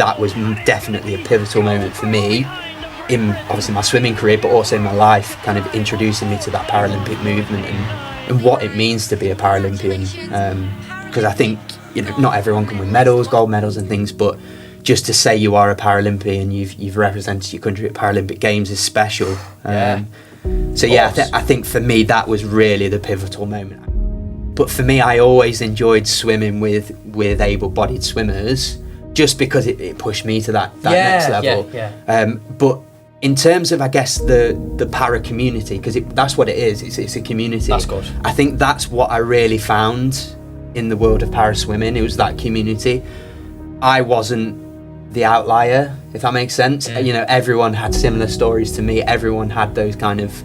that was definitely a pivotal moment for me in obviously my swimming career, but also in my life, kind of introducing me to that Paralympic movement and what it means to be a Paralympian. Because I think, you know, not everyone can win medals, gold medals and things, but just to say you are a Paralympian, you've represented your country at Paralympic Games is special. So yeah, I think for me that was really the pivotal moment. But for me, I always enjoyed swimming with able-bodied swimmers, just because it pushed me to that next level. But in terms of, I guess, the para community, because that's what it is. It's a community. That's good. I think that's what I really found in the world of para swimming. It was that community. I wasn't the outlier, if that makes sense. You know, everyone had similar stories to me. Everyone had those kind of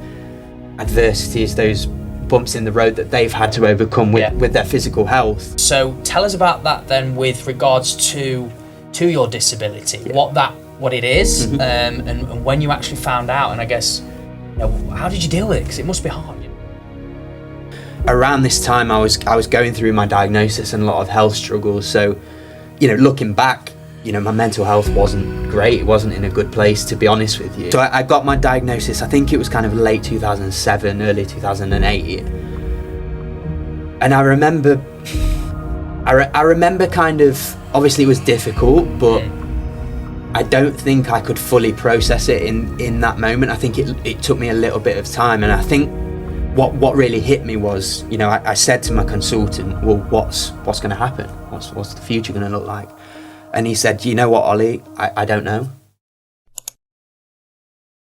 adversities, those bumps in the road that they've had to overcome with their physical health. So tell us about that then, with regards to your disability, what it is, and when you actually found out, and I guess, you know, how did you deal with it? Because it must be hard. Around this time, I was going through my diagnosis and a lot of health struggles. So, you know, looking back, you know, my mental health wasn't great. It wasn't in a good place, to be honest with you. So I got my diagnosis, I think it was kind of late 2007, early 2008. And I remember kind of, obviously it was difficult, but I don't think I could fully process it in that moment. I think it took me a little bit of time. And I think what really hit me was, you know, I said to my consultant, well, what's going to happen? What's the future going to look like? And he said, you know what, Ollie, I don't know.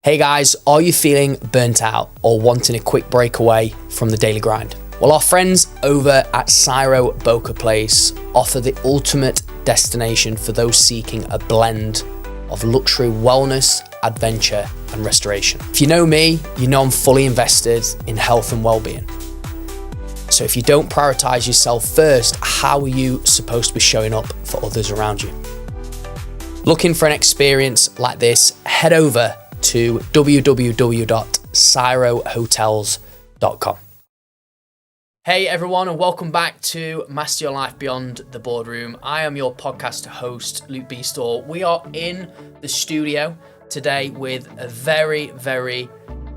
Hey guys, are you feeling burnt out or wanting a quick break away from the daily grind? Well, our friends over at Cyro Boca Place offer the ultimate destination for those seeking a blend of luxury wellness, adventure and restoration. If you know me, you know I'm fully invested in health and well-being. So if you don't prioritize yourself first, how are you supposed to be showing up for others around you? Looking for an experience like this, head over to www.cyrohotels.com. Hey everyone, and welcome back to Master Your Life Beyond the Boardroom. I am your podcast host, Luke Beastall. We are in the studio today with a very, very,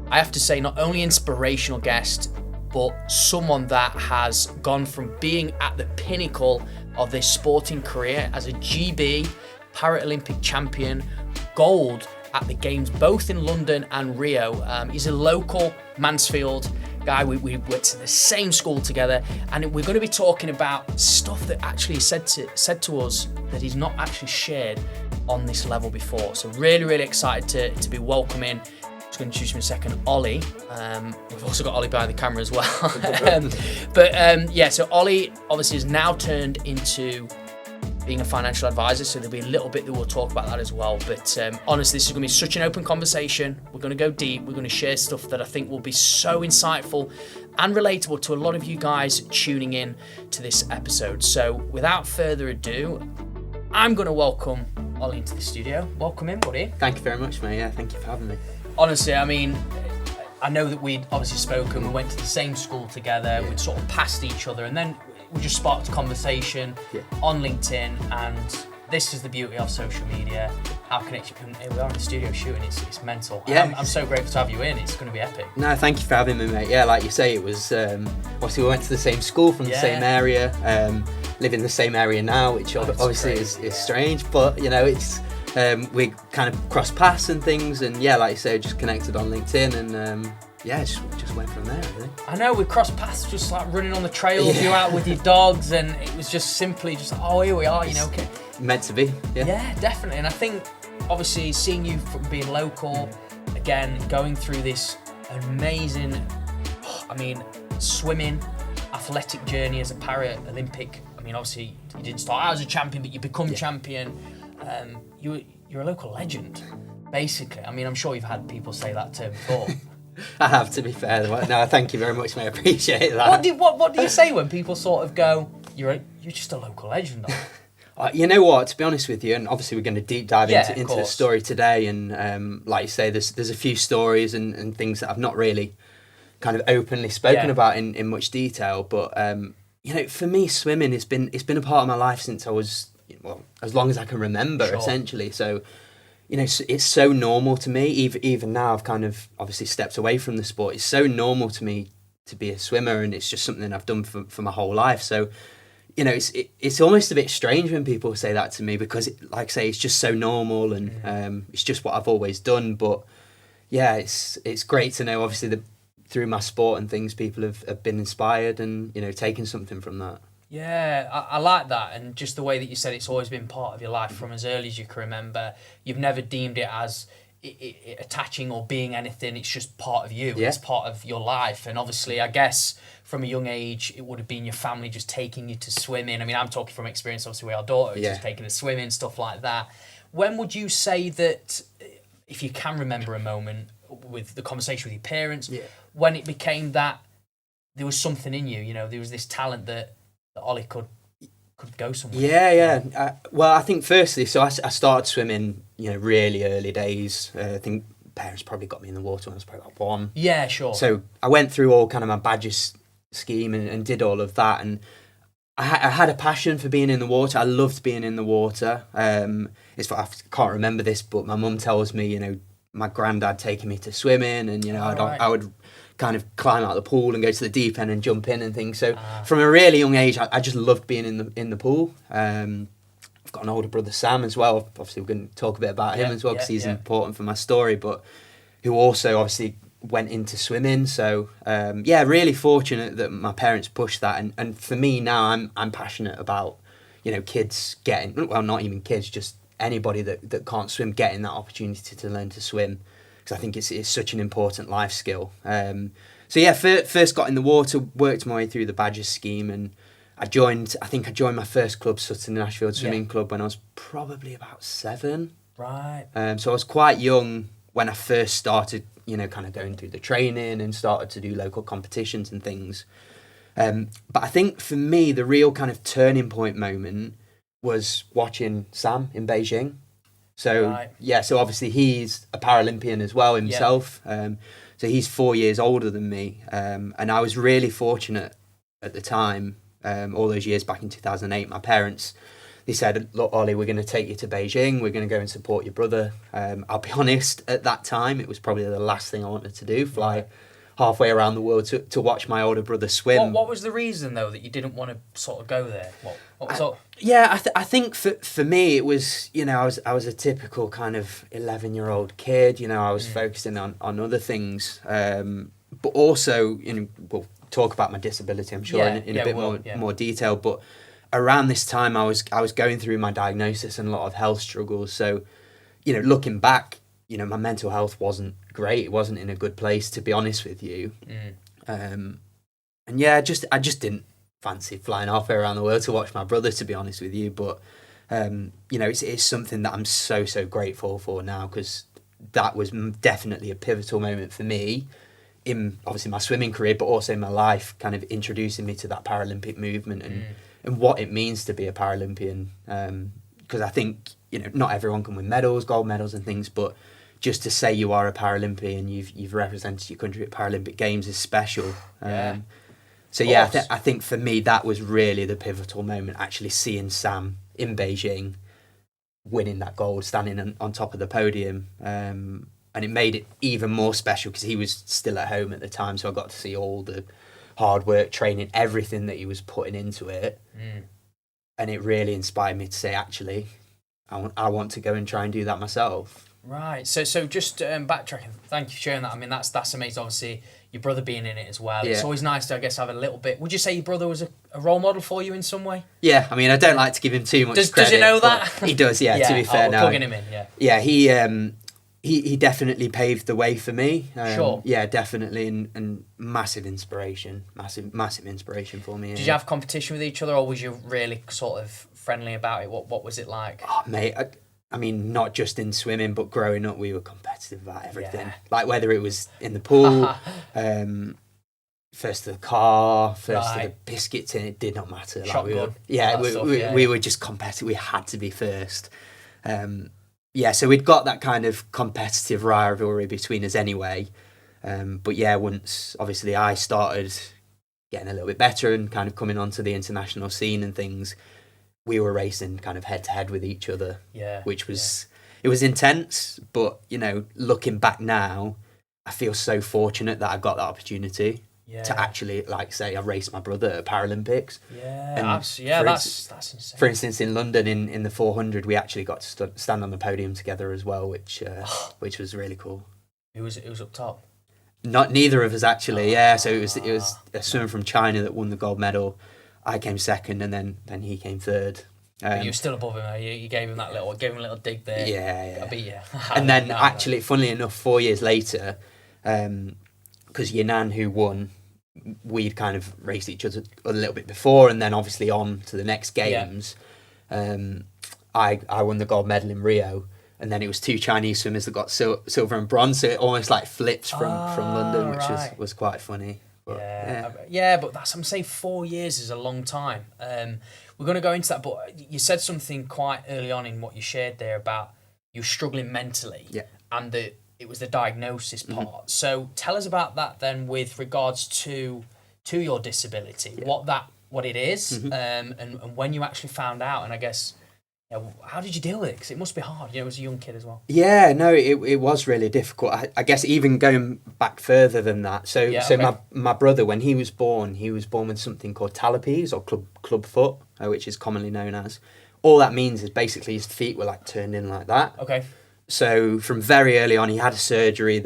I have to say, not only inspirational guest, but someone that has gone from being at the pinnacle of their sporting career as a GB Paralympic champion, gold at the Games, both in London and Rio. He's a local Mansfield guy. We went to the same school together, and we're going to be talking about stuff that actually said to us that he's not actually shared on this level before. So really, really excited to be welcoming, just going to introduce him in a second, Ollie. We've also got Ollie behind the camera as well. So Ollie obviously has now turned into being a financial advisor, so there'll be a little bit that we'll talk about that as well. But honestly, this is going to be such an open conversation. We're going to go deep. We're going to share stuff that I think will be so insightful and relatable to a lot of you guys tuning in to this episode. So without further ado, I'm going to welcome Ollie into the studio. Welcome in, buddy. Thank you very much, mate. Yeah, thank you for having me. Honestly, I mean, I know that we'd obviously spoken, we went to the same school together, we'd sort of passed each other, and then we just sparked a conversation on LinkedIn, and this is the beauty of social media. Our connection, here we are in the studio shooting, it's mental. Yeah. I'm so grateful to have you in, it's going to be epic. No, thank you for having me, mate. Yeah, like you say, it was, obviously we went to the same school from the same area, live in the same area now, which obviously is strange, but you know, it's, we kind of crossed paths and things, and yeah, like you say, just connected on LinkedIn, and just went from there, really. I know, we crossed paths just like running on the trails, you out with your dogs, and it was just simply just, oh, here we are, you know. Okay. Meant to be, Yeah, definitely. And I think, obviously, seeing you from being local, again, going through this amazing, swimming, athletic journey as a Paralympic. I mean, obviously, you didn't start out as a champion, but you become champion. You're a local legend, basically. I mean, I'm sure you've had people say that term before. I have, to be fair. No, thank you very much, mate. I appreciate that. What do you say when people sort of go, you're just a local legend? You know what? To be honest with you, and obviously we're going to deep dive into the story today, and like you say, there's a few stories and things that I've not really kind of openly spoken about in much detail. But you know, for me, swimming it's been a part of my life since I was well, as long as I can remember, Sure. essentially. So, it's so normal to me. Even now, I've kind of obviously stepped away from the sport. It's so normal to me to be a swimmer, and it's just something I've done for my whole life. So, it's almost a bit strange when people say that to me, because, like I say, it's just so normal, and it's just what I've always done. But yeah, it's great to know, obviously, that through my sport and things, people have been inspired and taken something from that. Yeah, I like that, and just the way that you said it's always been part of your life from as early as you can remember. You've never deemed it as attaching or being anything. It's just part of you. Yeah. It's part of your life, and obviously, I guess from a young age, it would have been your family just taking you to swimming. I mean, I'm talking from experience. Obviously, with our daughter, just taking her swimming, stuff like that. When would you say that, if you can remember a moment with the conversation with your parents, when it became that there was something in you, there was this talent that Ollie could go somewhere? Yeah. Well, I think firstly, so I started swimming, really early days. I think parents probably got me in the water when I was probably about 1. Yeah, sure. So I went through all kind of my badges scheme and did all of that, and I had a passion for being in the water. I loved being in the water. I can't remember this, but my mum tells me, my granddad taking me to swimming, and I would kind of climb out of the pool and go to the deep end and jump in and things. So from a really young age, I just loved being in the pool. I've got an older brother, Sam, as well. Obviously, we're going to talk a bit about him as well, because he's important for my story, but who also obviously went into swimming. So really fortunate that my parents pushed that, and for me now, I'm passionate about kids getting, well, not even kids, just anybody that can't swim getting that opportunity to learn to swim, because I think it's such an important life skill. First got in the water, worked my way through the badges scheme, and I joined my first club, Sutton and Ashfield Swimming Club, when I was probably about 7. Right. So I was quite young when I first started, kind of going through the training and started to do local competitions and things. But I think for me, the real kind of turning point moment was watching Sam in Beijing. So so obviously he's a Paralympian as well himself. So he's 4 years older than me, and I was really fortunate at the time. All those years back in 2008, my parents, they said, "Look, Ollie, we're going to take you to Beijing. We're going to go and support your brother." I'll be honest, at that time, it was probably the last thing I wanted to do, fly halfway around the world to watch my older brother swim. What was the reason, though, that you didn't want to sort of go there? What was up? I think for me, it was, I was a typical kind of 11-year-old kid. I was focusing on other things. But also, we'll talk about my disability, I'm sure, in a bit more detail. But around this time, I was going through my diagnosis and a lot of health struggles. So, looking back, my mental health wasn't great. It wasn't in a good place, to be honest with you. I just didn't fancy flying halfway around the world to watch my brother, to be honest with you. But it's something that I'm so grateful for now, because that was definitely a pivotal moment for me in obviously my swimming career, but also in my life, kind of introducing me to that Paralympic movement and what it means to be a Paralympian. Because I think not everyone can win medals, gold medals and things, but just to say you are a Paralympian, you've represented your country at Paralympic Games is special. I think for me that was really the pivotal moment, actually seeing Sam in Beijing winning that gold, standing on top of the podium, and it made it even more special because he was still at home at the time, so I got to see all the hard work, training, everything that he was putting into it, and it really inspired me to say, actually, I want to go and try and do that myself. Right. So just backtracking. Thank you for sharing that. I mean, that's amazing. Obviously, your brother being in it as well. Yeah. It's always nice to, I guess, have a little bit. Would you say your brother was a role model for you in some way? Yeah. I mean, I don't like to give him too much credit. Does he know that? He does. Yeah. To be fair, now plugging him in. Yeah. Yeah. He definitely paved the way for me. Sure. Yeah, definitely, and massive inspiration. Massive inspiration for me. Did you have competition with each other, or was you really sort of friendly about it? What was it like? Oh, mate. I mean, not just in swimming, but growing up, we were competitive about everything. Yeah. Like whether it was in the pool, first to the car, first to the biscuit tin, it did not matter. Shotgun. We were just competitive. We had to be first. So we'd got that kind of competitive rivalry between us anyway. But yeah, once obviously I started getting a little bit better and kind of coming onto the international scene and things, we were racing kind of head to head with each other, Yeah. which was it was intense. But looking back now, I feel so fortunate that I got that opportunity to actually, like, say, I raced my brother at Paralympics. That's insane. For instance, in London in the 400, we actually got to stand on the podium together as well, which was really cool. It was up top. Neither of us actually. So it was a swimmer from China that won the gold medal. I came second, and then he came third. But you were still above him. You gave him a little dig there. Yeah. I beat you. And then actually, funnily enough, 4 years later, because Yinan, who won, we'd kind of raced each other a little bit before, and then obviously on to the next games. I won the gold medal in Rio, and then it was 2 Chinese swimmers that got silver and bronze. So it almost like flips from London, which was quite funny. But, but I'm saying 4 years is a long time. We're going to go into that, but you said something quite early on in what you shared there about you struggling mentally, and it was the diagnosis part. So tell us about that then, with regards to your disability, what it is, and when you actually found out, and I guess. How did you deal with it? Because it must be hard, as a young kid as well. Yeah, no, it was really difficult. I guess even going back further than that. So my brother, when he was born with something called talipes, or club foot, which is commonly known as. All that means is basically his feet were like turned in like that. Okay. So from very early on, he had a surgery.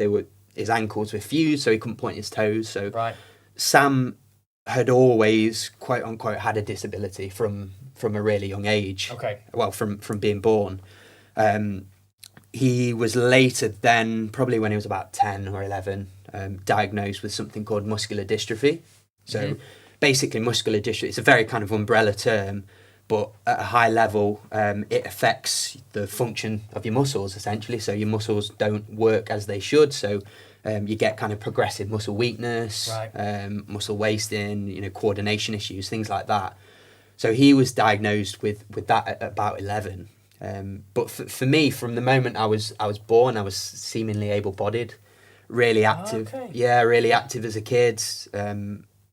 His ankles were fused, so he couldn't point his toes. So Sam had always, quote unquote, had a disability from a really young age. Okay. Well, from being born. He was later then, probably when he was about 10 or 11, diagnosed with something called muscular dystrophy. So basically muscular dystrophy, it's a very kind of umbrella term, but at a high level, it affects the function of your muscles, essentially. So your muscles don't work as they should. So you get kind of progressive muscle weakness, muscle wasting, coordination issues, things like that. So he was diagnosed with that at about 11. But for me, from the moment I was born, I was seemingly able-bodied, really active. Really active as a kid.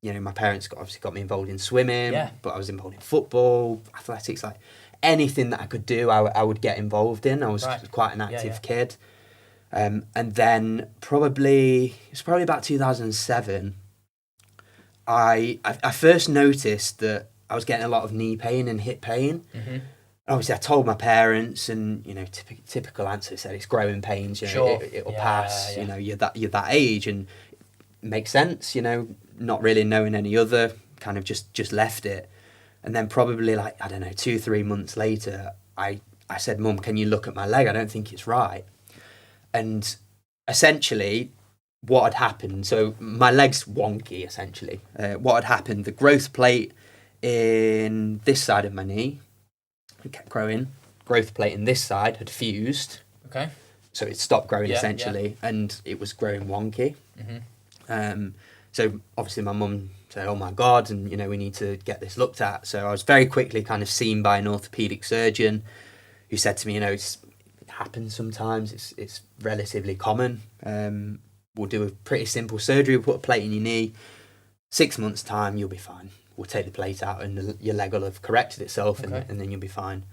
My parents obviously got me involved in swimming, but I was involved in football, athletics, like anything that I could do, I would get involved in. I was quite an active kid. And then it was probably about 2007, I first noticed that I was getting a lot of knee pain and hip pain. Obviously, I told my parents, and typical answer said it's growing pains. It'll pass. You're that age, and it makes sense. Not really knowing any other, kind of just left it. And then probably 2-3 months later, I said, "Mum, can you look at my leg? I don't think it's right." And essentially, what had happened? So my leg's wonky. Essentially, what had happened? The growth plate in this side of my knee, it kept growing. Growth plate in this side had fused. Okay. So it stopped growing essentially, and it was growing wonky. So obviously my mum said, "Oh my God," and we need to get this looked at. So I was very quickly kind of seen by an orthopedic surgeon, who said to me, it happens sometimes. It's relatively common. We'll do a pretty simple surgery. We'll put a plate in your knee. 6 months' time, you'll be fine. We'll take the plate out, and your leg will have corrected itself, and then you'll be fine.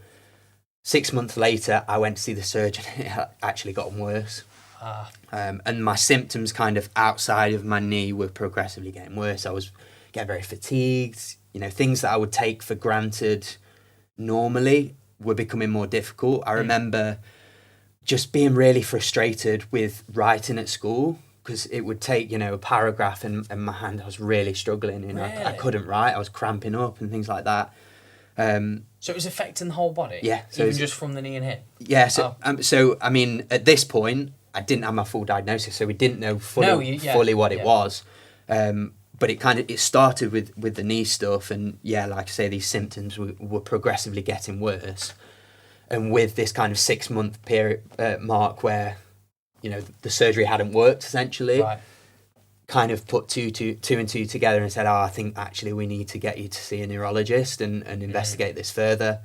6 months later, I went to see the surgeon. It had actually gotten worse. And my symptoms kind of outside of my knee were progressively getting worse. I was getting very fatigued. Things that I would take for granted normally were becoming more difficult. I remember just being really frustrated with writing at school, because it would take, a paragraph in my hand. I was really struggling. Really? I couldn't write. I was cramping up and things like that. So it was affecting the whole body? Yeah. So even just from the knee and hip? Yeah. So I mean, at this point, I didn't have my full diagnosis, so we didn't know fully what it was. But it started with the knee stuff, and like I say, these symptoms were progressively getting worse. And with this kind of 6 month period mark where, the surgery hadn't worked, essentially, kind of put two and two together and said, I think actually we need to get you to see a neurologist and investigate this further.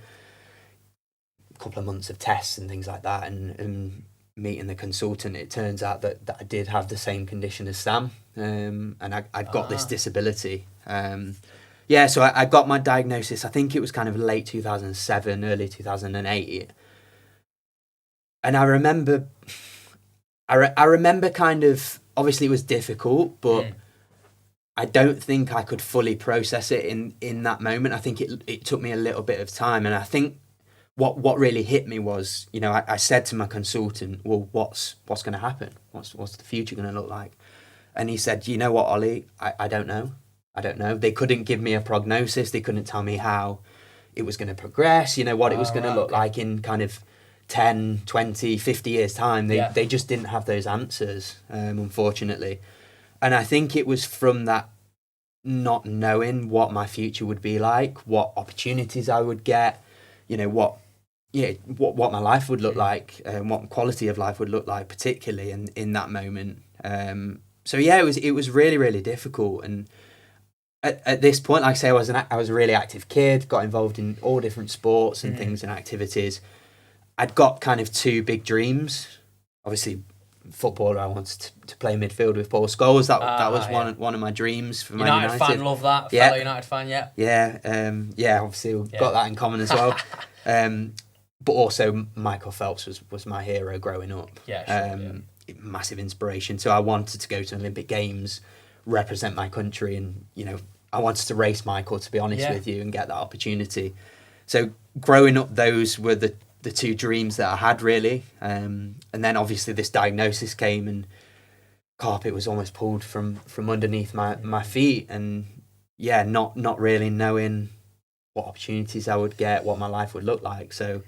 A couple of months of tests and things like that, and meeting the consultant, it turns out that I did have the same condition as Sam, and I'd got this disability. Yeah, so I got my diagnosis, I think it was kind of late 2007, early 2008. And I remember kind of, obviously it was difficult, but I don't think I could fully process it in that moment. I think it took me a little bit of time. And I think what really hit me was, you know, I said to my consultant, well, what's going to happen? What's the future going to look like? And he said, you know what, Ollie, I don't know. I don't know. They couldn't give me a prognosis. They couldn't tell me how it was going to progress, you know, what it was going to look like in kind of 10, 20, 50 years' time. They just didn't have those answers, unfortunately. And I think it was from that not knowing what my future would be like, what opportunities I would get, you know, what my life would look like, and what quality of life would look like, particularly in that moment. So yeah, it was really, really difficult. And at this point, like I say, I was a really active kid, got involved in all different sports and things and activities. I'd got kind of two big dreams. Obviously, footballer, I wanted to play midfield with Paul Scholes. That was one of my dreams for Man United. United fan, love that. Fellow United fan, yeah. Obviously, we've got that in common as well. But also, Michael Phelps was my hero growing up. Massive inspiration. So I wanted to go to Olympic Games, represent my country, and you know, I wanted to race Michael, to be honest with you, and get that opportunity. So growing up, those were the two dreams that I had, really. And then obviously this diagnosis came, and carpet was almost pulled from underneath my feet, and not really knowing what opportunities I would get, what my life would look like. So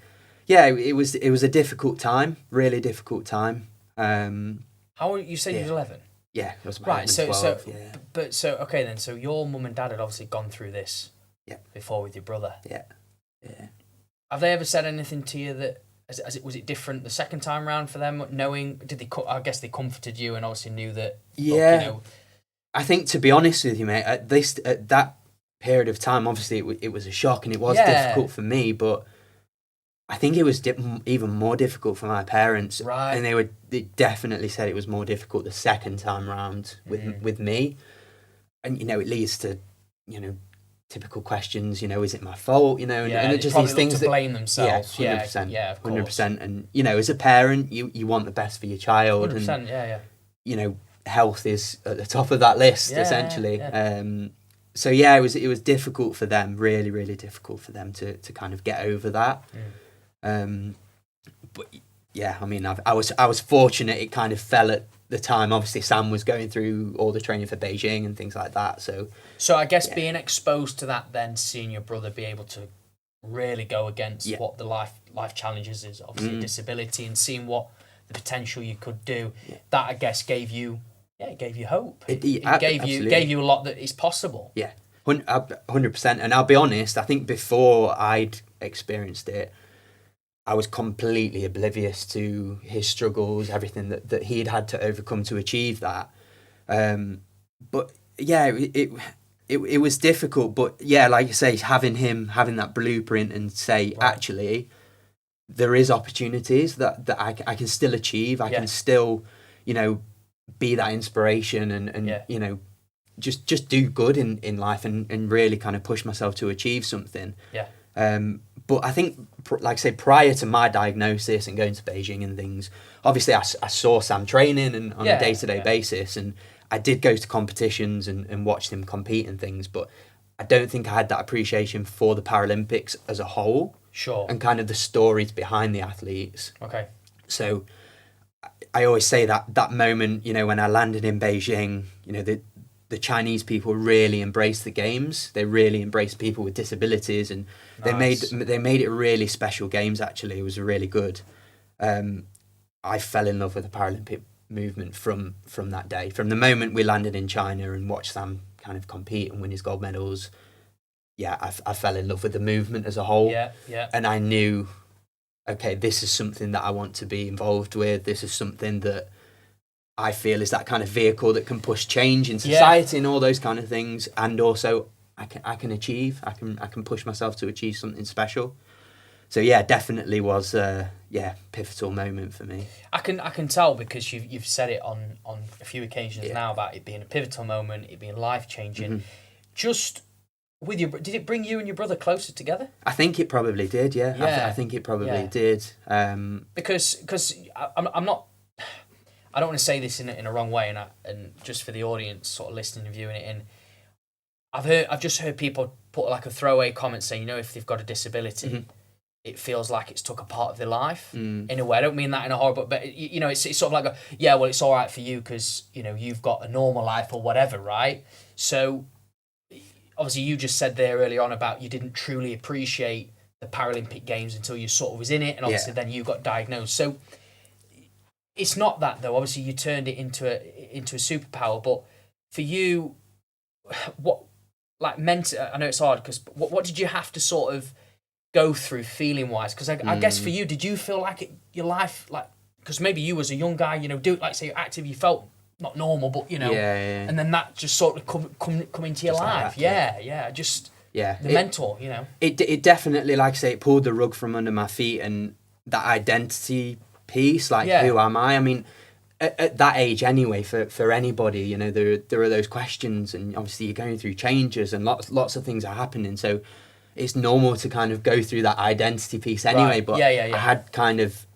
it was a difficult time, really difficult time. How old, you said you were 11? Yeah, it was about right. 12, So okay then. So your mum and dad had obviously gone through this before with your brother. Yeah. Have they ever said anything to you that was it different the second time round for them? Knowing, I guess they comforted you and obviously knew that. Yeah. Look, you know, I think, to be honest with you, mate, at that period of time, obviously it was a shock and it was difficult for me, but I think it was even more difficult for my parents. Right. And they definitely said it was more difficult the second time round with me. And, you know, it leads to, you know, typical questions, you know, is it my fault? You know, and it just these things to blame themselves. 100%. Yeah, of course. 100%. And, you know, as a parent, you want the best for your child. 100%, and, you know, health is at the top of that list, essentially. So it was difficult for them, really, really difficult for them to kind of get over that. But yeah, I mean, I was fortunate. It kind of fell at the time. Obviously, Sam was going through all the training for Beijing and things like that. So I guess being exposed to that, then seeing your brother be able to really go against what the life challenges is, obviously a disability, and seeing what the potential you could do, that I guess gave you hope. It gave you a lot that is possible. Yeah, 100%. And I'll be honest, I think before I'd experienced it, I was completely oblivious to his struggles, everything that he'd had to overcome to achieve that. But yeah, it was difficult. But yeah, like you say, having that blueprint and say, actually, there is opportunities that I can still achieve. I can still, you know, be that inspiration and you know, just do good in life and really kind of push myself to achieve something. But I think, like I say, prior to my diagnosis and going to Beijing and things, obviously I saw Sam training and on a day-to-day basis, and I did go to competitions and watch him compete and things, but I don't think I had that appreciation for the Paralympics as a whole. Sure. And kind of the stories behind the athletes. Okay. So I always say that moment, you know, when I landed in Beijing, you know, the Chinese people really embraced the games. They really embraced people with disabilities, and they made it really special games. Actually, it was really good. I fell in love with the Paralympic movement from that day. From the moment we landed in China and watched Sam kind of compete and win his gold medals, I fell in love with the movement as a whole. And I knew, okay, this is something that I want to be involved with. This is something that I feel is that kind of vehicle that can push change in society and all those kind of things. And also I can achieve, I can push myself to achieve something special. So yeah, definitely was pivotal moment for me. I can tell, because you've said it on a few occasions now about it being a pivotal moment, it being life changing. Just did it bring you and your brother closer together? I think it probably did. Yeah, Yeah. I think it probably did. Because I'm not. I don't want to say this in a wrong way, and just for the audience, sort of listening and viewing it in. I've just heard people put like a throwaway comment saying, you know, if they've got a disability, it feels like it's took a part of their life in a way. I don't mean that in a horrible, but you know, it's sort of like well, it's all right for you because you know you've got a normal life or whatever, right? So obviously, you just said there earlier on about you didn't truly appreciate the Paralympic Games until you sort of was in it, and obviously then you got diagnosed. So it's not that though. Obviously, you turned it into a superpower, but for you, what like meant? I know it's hard because what did you have to sort of go through feeling wise? Because I guess for you, did you feel like your life like because maybe you as a young guy, you know, like say you're active, you felt not normal, but you know, and then that just sort of come into your life, the mentor, you know. It definitely, like I say, it pulled the rug from under my feet, and that identity piece, like who am I? I mean, at that age anyway, for anybody, you know, there are those questions, and obviously you're going through changes, and lots of things are happening, so it's normal to kind of go through that identity piece anyway. But I had kind of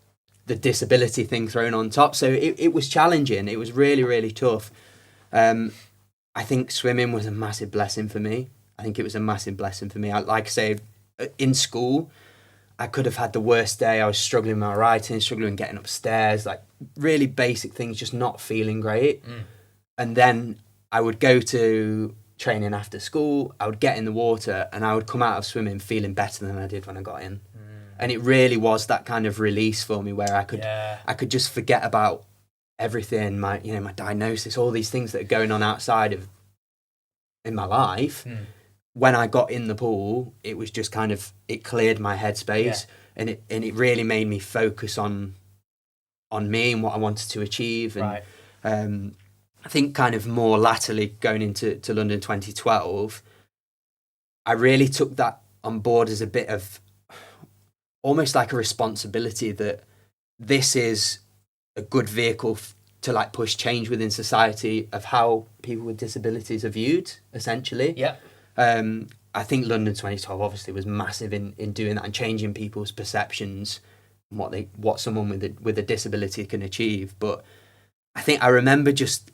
the disability thing thrown on top, so it was challenging. It was really, really tough. I think swimming was a massive blessing for me. Like I say, in school, I could have had the worst day. I was struggling with my writing, struggling getting upstairs, like really basic things, just not feeling great. And then I would go to training after school, I would get in the water, and I would come out of swimming feeling better than I did when I got in. And it really was that kind of release for me where I could just forget about everything, my diagnosis, all these things that are going on outside of in my life. When I got in the pool, it was just kind of, it cleared my headspace, and it really made me focus on me and what I wanted to achieve. And I think kind of more latterly going into London 2012, I really took that on board as a bit of almost like a responsibility that this is a good vehicle to like push change within society of how people with disabilities are viewed, essentially. I think London 2012 obviously was massive in doing that and changing people's perceptions and what someone with a disability can achieve. But I think I remember just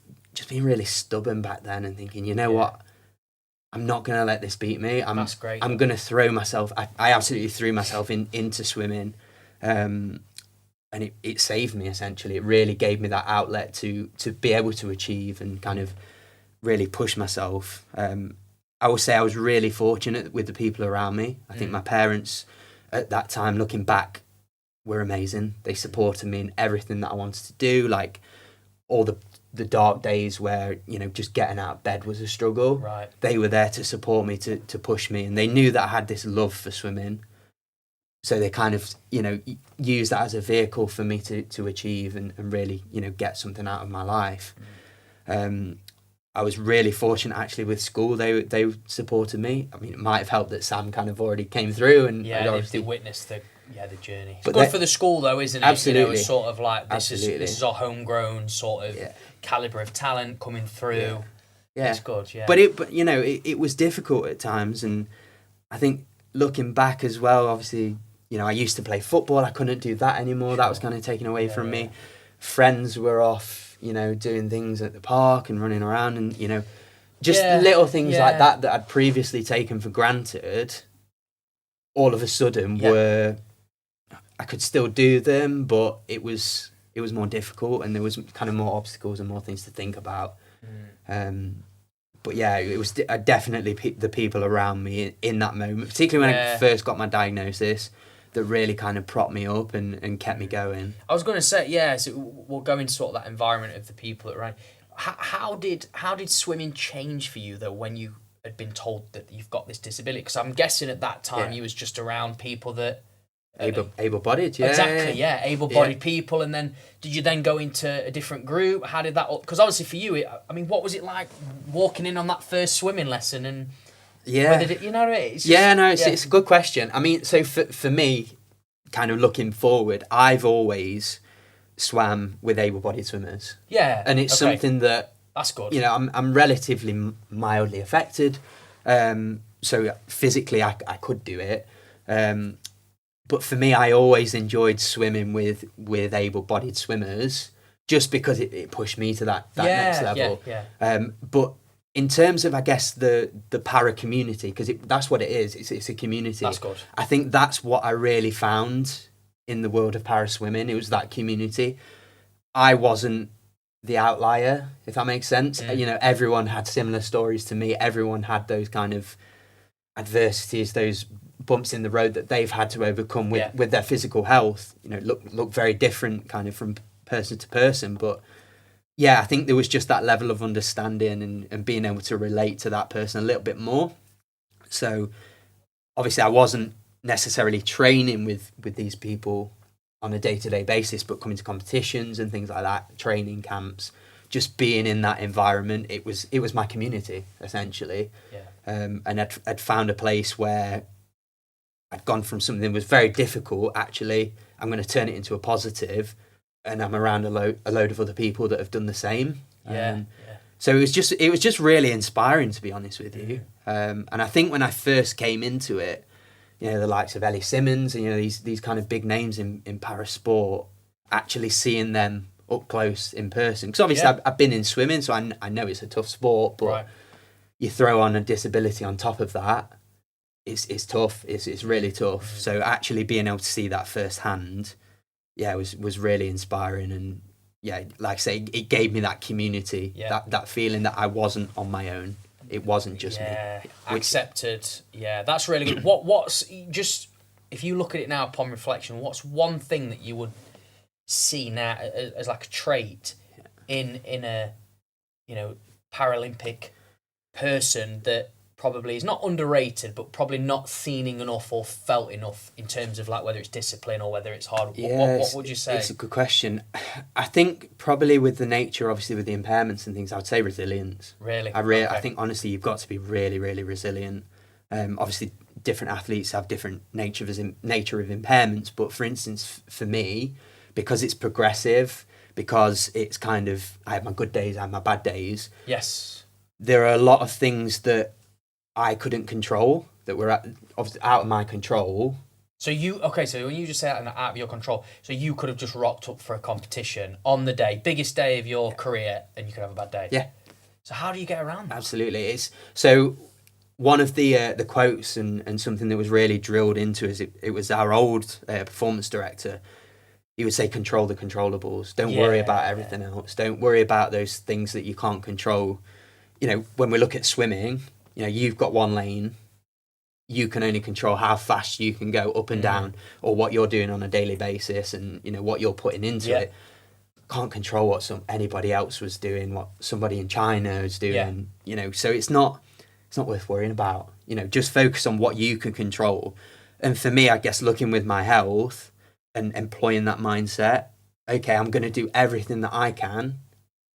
being really stubborn back then and thinking, you know what, I'm not going to let this beat me. That's great. I'm going to throw myself. I absolutely threw myself into swimming, and it saved me essentially. It really gave me that outlet to be able to achieve and kind of really push myself. I would say I was really fortunate with the people around me. I think my parents at that time, looking back, were amazing. They supported me in everything that I wanted to do, like all the dark days where, you know, just getting out of bed was a struggle. Right. They were there to support me, to push me, and they knew that I had this love for swimming. So they kind of, you know, used that as a vehicle for me to achieve and really, you know, get something out of my life. I was really fortunate actually with school. They supported me. I mean, it might have helped that Sam kind of already came through and they witnessed the journey. It's good for the school though, isn't it? Absolutely. You know, it's sort of like this is our homegrown sort of caliber of talent coming through. Yeah. It's good. Yeah. But you know, it was difficult at times, and I think looking back as well, obviously, you know, I used to play football. I couldn't do that anymore. That was kind of taken away from me. Friends were off, you know, doing things at the park and running around, and you know, just little things like that I'd previously taken for granted. All of a sudden, were I could still do them, but it was more difficult, and there was kind of more obstacles and more things to think about. But yeah, it was definitely the people around me in that moment, particularly when I first got my diagnosis, that really kind of propped me up and kept me going. I was going to say, so we'll go into sort of that environment of the people around. How did swimming change for you though when you had been told that you've got this disability? Because I'm guessing at that time you was just around people that able-bodied, able-bodied people. And then did you then go into a different group? How did that? Because obviously for you, what was it like walking in on that first swimming lesson and? Yeah. You know what I mean? It's a good question. I mean, so for me, kind of looking forward, I've always swam with able-bodied swimmers. Yeah. And it's something that... That's good. You know, I'm relatively mildly affected. so physically I could do it. But for me, I always enjoyed swimming with able-bodied swimmers, just because it pushed me to that next level. But in terms of, I guess, the para community, because that's what it is. It's a community. That's good. I think that's what I really found in the world of para swimming. It was that community. I wasn't the outlier, if that makes sense. You know, everyone had similar stories to me. Everyone had those kind of adversities, those bumps in the road that they've had to overcome with their physical health. You know, look very different kind of from person to person, but yeah, I think there was just that level of understanding and being able to relate to that person a little bit more. So obviously I wasn't necessarily training with these people on a day-to-day basis, but coming to competitions and things like that, training camps, just being in that environment, it was my community essentially. And I'd found a place where I'd gone from something that was very difficult, actually, I'm going to turn it into a positive, and I'm around a load of other people that have done the same. So it was just really inspiring, to be honest with you. And I think when I first came into it, you know, the likes of Ellie Simmons and, you know, these kind of big names in para sport, actually seeing them up close in person, because obviously I've been in swimming, so I know it's a tough sport, but you throw on a disability on top of that, it's tough. It's really tough. So actually being able to see that firsthand, was really inspiring. And like I say, it gave me that community, that feeling that I wasn't on my own. It wasn't just me. Accepted. That's really good. What's just, if you look at it now upon reflection, what's one thing that you would see now as like a trait in a, you know, Paralympic person that probably is not underrated, but probably not seen enough or felt enough in terms of like whether it's discipline or whether it's hard? What would you say? It's a good question. I think probably with the nature, obviously with the impairments and things, I would say resilience. Really? I think honestly you've got to be really, really resilient. Obviously different athletes have different nature of impairments, but for instance, for me, because it's progressive, because it's kind of, I have my good days, I have my bad days. Yes. There are a lot of things that I couldn't control, that were obviously out of my control. So when you just say out of your control, so you could have just rocked up for a competition on the day, biggest day of your career, and you could have a bad day. Yeah. So how do you get around that? Absolutely. So one of the quotes and something that was really drilled into us, it was our old performance director. He would say, control the controllables. Don't worry about everything else. Don't worry about those things that you can't control. You know, when we look at swimming, you know, you've got one lane. You can only control how fast you can go up and down, or what you're doing on a daily basis, and, you know, what you're putting into it. Can't control what anybody else was doing, what somebody in China was doing. You know, so it's not worth worrying about. You know, just focus on what you can control. And for me, I guess, looking with my health and employing that mindset, okay, I'm going to do everything that I can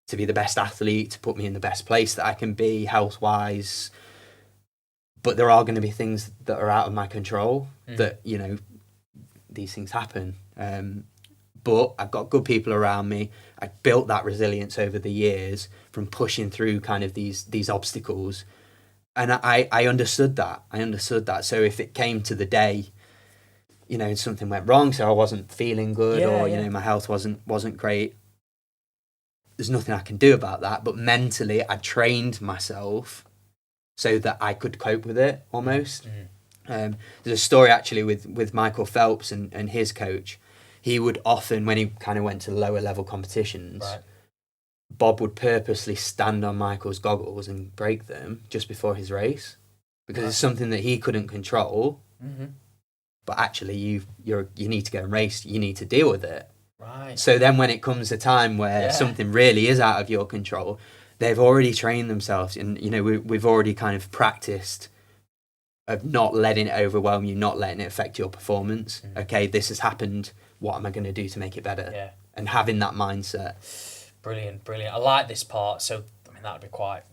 to be the best athlete, to put me in the best place that I can be health-wise. But there are going to be things that are out of my control, that, you know, these things happen. But I've got good people around me. I built that resilience over the years from pushing through kind of these obstacles. And I understood that. So if it came to the day, you know, something went wrong, so I wasn't feeling good, or, you know, my health wasn't great, there's nothing I can do about that. But mentally, I trained myself so that I could cope with it, almost. There's a story actually with Michael Phelps and his coach. He would often, when he kind of went to lower level competitions, Bob would purposely stand on Michael's goggles and break them just before his race, because it's something that he couldn't control. But actually, you need to go and race. You need to deal with it. Right. So then, when it comes a time where something really is out of your control, they've already trained themselves, and, you know, we've already kind of practiced of not letting it overwhelm you, not letting it affect your performance. Okay, this has happened. What am I going to do to make it better? Yeah. And having that mindset. Brilliant. I like this part. So, I mean, that'd be quite,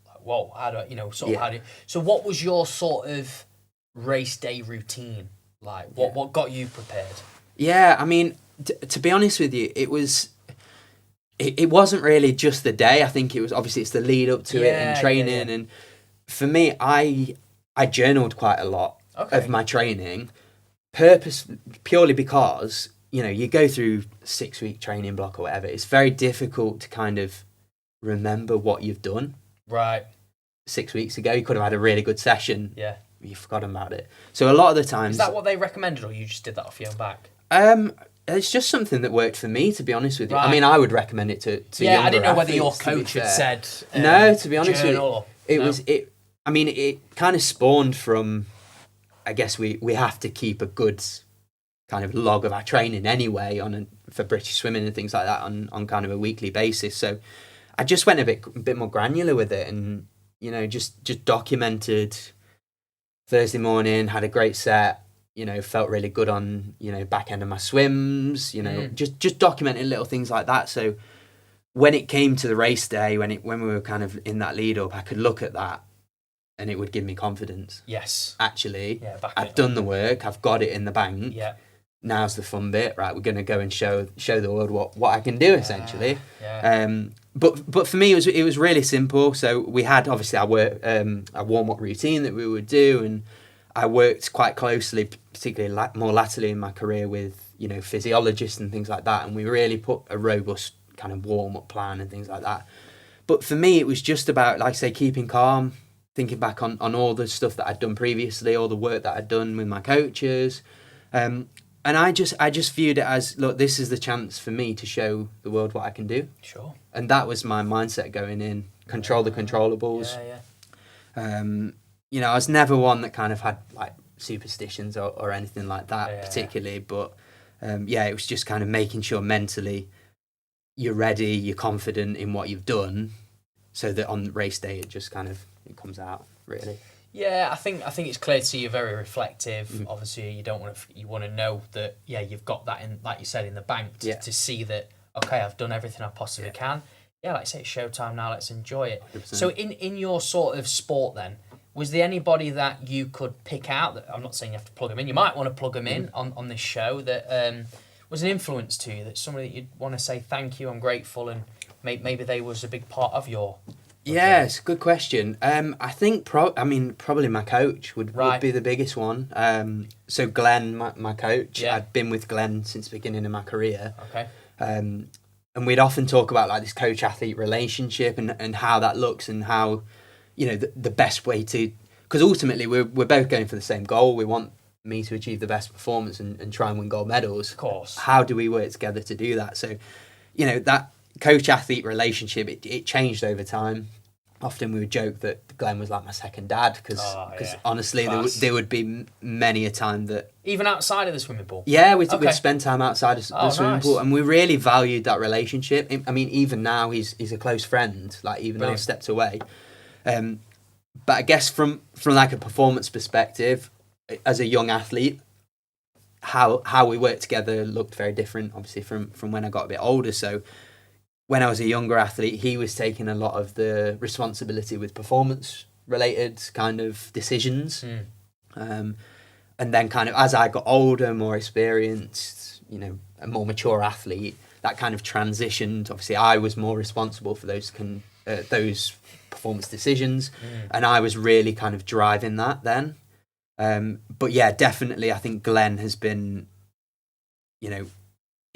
like, whoa, how do I, you know, sort of how do you, so what was your sort of race day routine like? What got you prepared? Yeah, I mean, to be honest with you, it wasn't really just the day. I think it was, obviously it's the lead up to it and training. And for me, I I journaled quite a lot Okay. of my training, purely because, you know, you go through 6-week training block or whatever, it's very difficult to kind of remember what you've done. Right. 6 weeks ago, you could have had a really good session. Yeah. You've forgotten about it. So a lot of the times... Is that what they recommended, or you just did that off your own back? It's just something that worked for me, to be honest with you. Right. I mean, I would recommend it to younger I didn't know whether your athletes, to be coach had fair. said... No, to be honest with journal you, or- I mean, it kind of spawned from... I guess we have to keep a good kind of log of our training anyway for British swimming and things like that on kind of a weekly basis. So I just went a bit more granular with it, and, you know, just documented Thursday morning, had a great set, you know, felt really good on, you know, back end of my swims, you know, just documenting little things like that. So when it came to the race day, when we were kind of in that lead up, I could look at that and it would give me confidence. Yes. Actually, Yeah, I've done the work, I've got it in the bank. Yeah. Now's the fun bit, right? We're going to go and show the world what I can do, essentially. Yeah. But for me, it was really simple. So we had, obviously, our warm up routine that we would do, and I worked quite closely, particularly more latterly in my career, with, you know, physiologists and things like that, and we really put a robust kind of warm up plan and things like that. But for me, it was just about, like I say, keeping calm, thinking back on all the stuff that I'd done previously, all the work that I'd done with my coaches. And I just viewed it as, look, this is the chance for me to show the world what I can do. Sure. And that was my mindset going in. Control the controllables. Yeah. You know, I was never one that kind of had like superstitions or anything like that particularly. But it was just kind of making sure mentally you're ready, you're confident in what you've done, so that on race day it just kind of it comes out, really. Yeah, I think it's clear to see you're very reflective. Obviously, you want to know that you've got that in, like you said, in the bank to see that, okay, I've done everything I possibly can. Yeah, like I say, it's showtime now. Let's enjoy it. 100%. So in your sort of sport, then, was there anybody that you could pick out? That I'm not saying you have to plug them in. You might want to plug them in on this show that was an influence to you. That somebody that you'd want to say thank you, I'm grateful, and maybe they was a big part of your. Yeah, it's a good question. I think probably my coach would be the biggest one. So Glenn, my coach, I'd been with Glenn since the beginning of my career. Okay. And we'd often talk about like this coach-athlete relationship and how that looks, and how, you know, the best way to, because ultimately we're both going for the same goal. We want me to achieve the best performance and try and win gold medals. Of course. How do we work together to do that? So, you know, that coach-athlete relationship, it changed over time. Often we would joke that Glenn was like my second dad, because honestly there would be many a time that... Even outside of the swimming pool? Yeah, we'd spend time outside of the swimming pool, and we really valued that relationship. I mean, even now he's a close friend, like even though I've stepped away. But I guess from like a performance perspective, as a young athlete, how we worked together looked very different, obviously, from when I got a bit older. So when I was a younger athlete, he was taking a lot of the responsibility with performance-related kind of decisions. And then kind of as I got older, more experienced, you know, a more mature athlete, that kind of transitioned. Obviously, I was more responsible for those performance decisions, and I was really kind of driving that then. But yeah, definitely, I think Glenn has been, you know,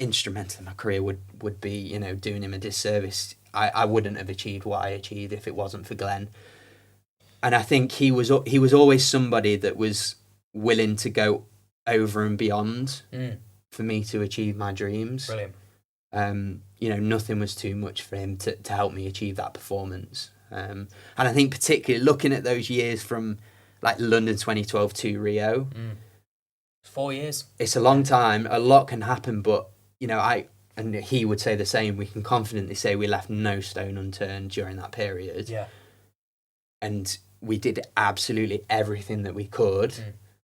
instrumental in my career. Would be, you know, doing him a disservice. I wouldn't have achieved what I achieved if it wasn't for Glenn. And I think he was always somebody that was willing to go over and beyond for me to achieve my dreams. Brilliant. You know, nothing was too much for him to help me achieve that performance. And I think particularly looking at those years from like London 2012 to Rio, 4 years. It's a long time. A lot can happen, but, you know, and he would say the same. We can confidently say we left no stone unturned during that period. Yeah. And we did absolutely everything that we could,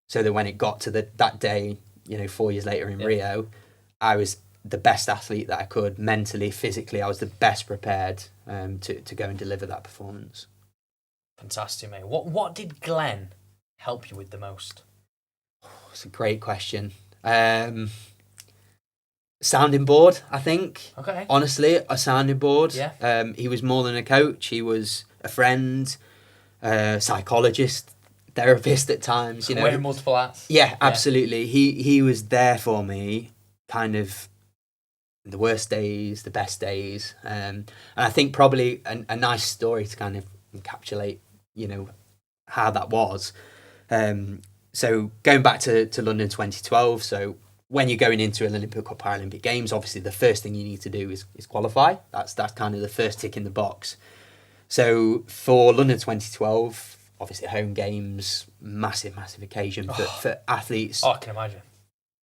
so that when it got to that day, you know, 4 years later in Rio, I was the best athlete that I could, mentally, physically. I was the best prepared to go and deliver that performance. Fantastic, mate. What did Glenn help you with the most? It's a great question. Sounding board, I think. Okay. Honestly, a sounding board. Yeah. He was more than a coach. He was a friend, psychologist, therapist at times, you know. Wearing multiple hats. Yeah, absolutely. He was there for me, kind of the worst days, the best days, and I think probably a nice story to kind of encapsulate, you know, how that was. So going back to London 2012, so when you're going into an Olympic or Paralympic Games, obviously the first thing you need to do is qualify. That's kind of the first tick in the box. So for London 2012, obviously home games, massive occasion for athletes. Oh, I can imagine.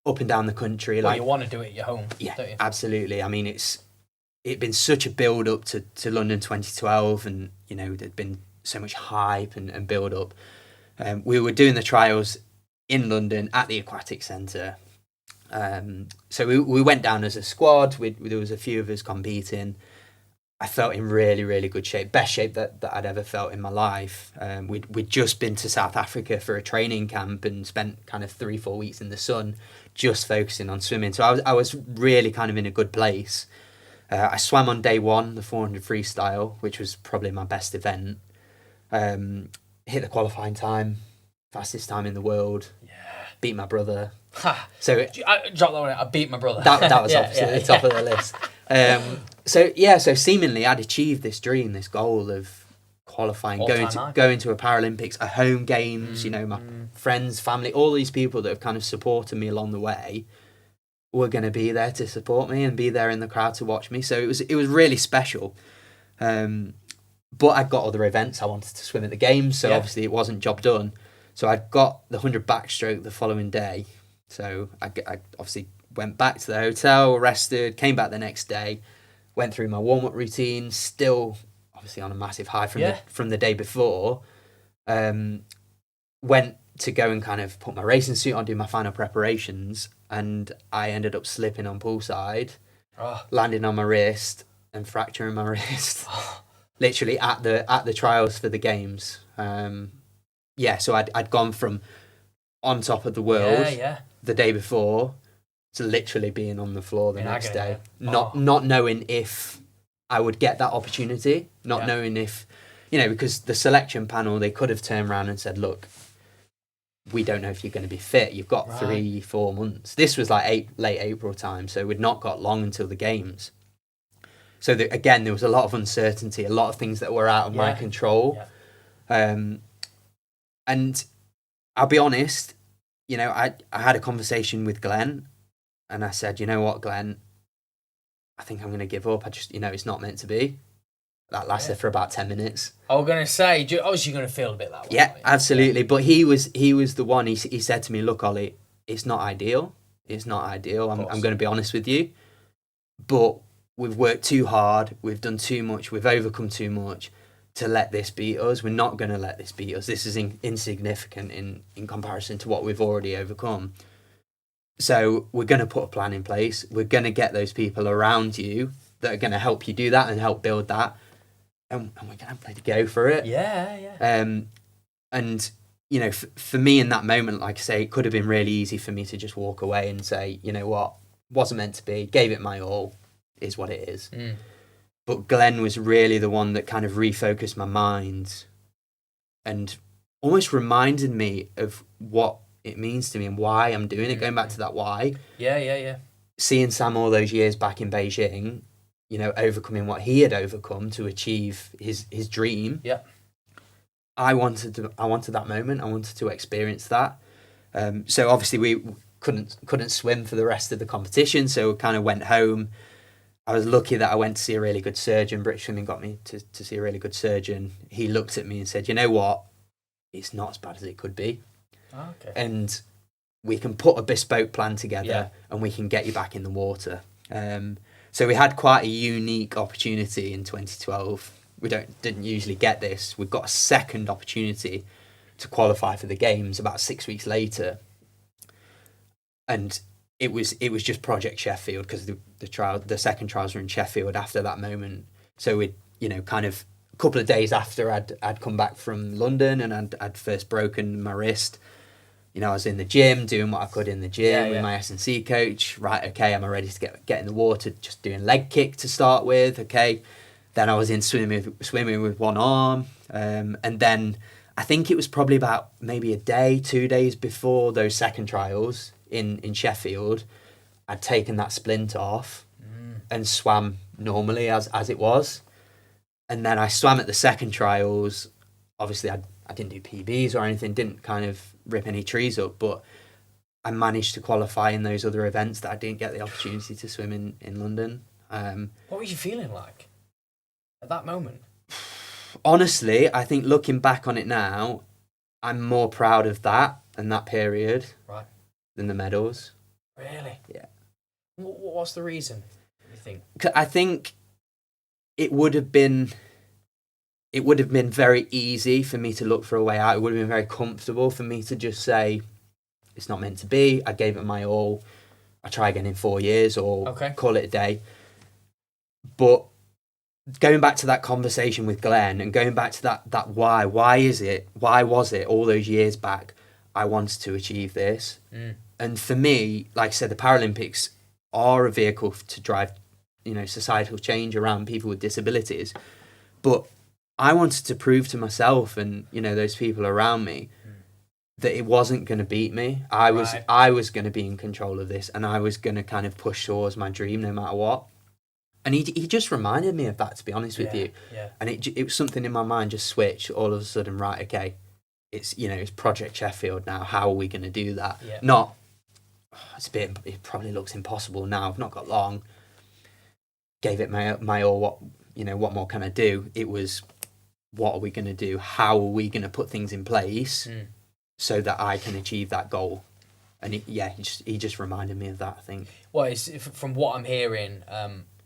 Up and down the country. Well, you want to do it at your home, yeah, don't you? Absolutely. I mean, it'd been such a build up to London 2012, and you know there'd been so much hype and build up. We were doing the trials in London at the Aquatic Centre. So we went down as a squad. There was a few of us competing. I felt in really good shape, best shape that I'd ever felt in my life. We'd just been to South Africa for a training camp and spent kind of 3-4 weeks in the sun, just focusing on swimming. So I was really kind of in a good place. I swam on day one, the 400 freestyle, which was probably my best event. Hit the qualifying time, fastest time in the world. Yeah. Beat my brother. Ha. So I dropped that one. I beat my brother. That was obviously the top of the list. So seemingly I'd achieved this dream, this goal of qualifying, going to a Paralympics, a home games. You know, my friends, family, all these people that have kind of supported me along the way were going to be there to support me and be there in the crowd to watch me. So it was really special. But I'd got other events. I wanted to swim at the games, so obviously it wasn't job done. So I'd got the 100 backstroke the following day. So I obviously went back to the hotel, rested, came back the next day, went through my warm-up routine, still obviously on a massive high from the day before. Went to go and kind of put my racing suit on, do my final preparations, and I ended up slipping on poolside, landing on my wrist and fracturing my wrist. Literally at the trials for the games. So I'd gone from on top of the world the day before to literally being on the floor the next day, not knowing if I would get that opportunity, not knowing if, you know, because the selection panel, they could have turned around and said, look, we don't know if you're going to be fit. You've got 3-4 months. This was like late April time, so we'd not got long until the games. So again, there was a lot of uncertainty, a lot of things that were out of my control. And I'll be honest, you know, I had a conversation with Glenn, and I said, you know what, Glenn, I think I'm going to give up. I just, you know, it's not meant to be. That lasted for about 10 minutes. I was going to say, obviously you're going to feel a bit that way. Yeah, absolutely. But he was the one, he said to me, look, Ollie, it's not ideal. It's not ideal. I'm going to be honest with you. But we've worked too hard. We've done too much. We've overcome too much to let this beat us. We're not going to let this beat us. This is insignificant in comparison to what we've already overcome. So we're going to put a plan in place. We're going to get those people around you that are going to help you do that and help build that. And we're going to go for it. And, you know, for me in that moment, like I say, it could have been really easy for me to just walk away and say, you know what, wasn't meant to be, gave it my all, is what it is. But Glenn was really the one that kind of refocused my mind and almost reminded me of what it means to me and why I'm doing it, going back to that why. Seeing Sam all those years back in Beijing, you know, overcoming what he had overcome to achieve his dream. I wanted that moment. I wanted to experience that. So obviously we couldn't swim for the rest of the competition, so we kind of went home. I was lucky that I went to see a really good surgeon. British Swimming got me to see a really good surgeon. He looked at me and said, you know what, it's not as bad as it could be. And we can put a bespoke plan together and we can get you back in the water. So we had quite a unique opportunity in 2012. We didn't usually get this. We got a second opportunity to qualify for the games about 6 weeks later. And it was just Project Sheffield, because the second trials were in Sheffield after that moment. So we, you know, kind of a couple of days after I'd come back from London and I'd first broken my wrist. You know, I was in the gym doing what I could in the gym with my S&C coach. Right, okay, am I ready to get in the water? Just doing leg kick to start with. Okay, then I was in swimming with one arm, and then I think it was probably about maybe a day, 2 days before those second trials in Sheffield, I'd taken that splint off and swam normally as it was. And then I swam at the second trials. Obviously, I didn't do PBs or anything, didn't kind of rip any trees up, but I managed to qualify in those other events that I didn't get the opportunity to swim in London. What were you feeling like at that moment? Honestly, I think looking back on it now, I'm more proud of that and that period than the medals. Really? Yeah. What's the reason, you think? I think it would have been very easy for me to look for a way out. It would have been very comfortable for me to just say, it's not meant to be. I gave it my all. I'll try again in 4 years or call it a day. But going back to that conversation with Glenn and going back to that why was it all those years back I wanted to achieve this? And for me, like I said, the Paralympics are a vehicle to drive, societal change around people with disabilities. But I wanted to prove to myself and, those people around me that it wasn't going to beat me. I was going to be in control of this, and I was going to kind of push towards my dream no matter what. And he just reminded me of that, to be honest with you. Yeah. And it was something in my mind just switched all of a sudden. Right, okay, it's Project Sheffield now. How are we going to do that? Yeah. Not it probably looks impossible now. I've not got long. Gave it my all. What more can I do? It was, what are we going to do? How are we going to put things in place so that I can achieve that goal? And he just reminded me of that, I think. Well, from what I'm hearing,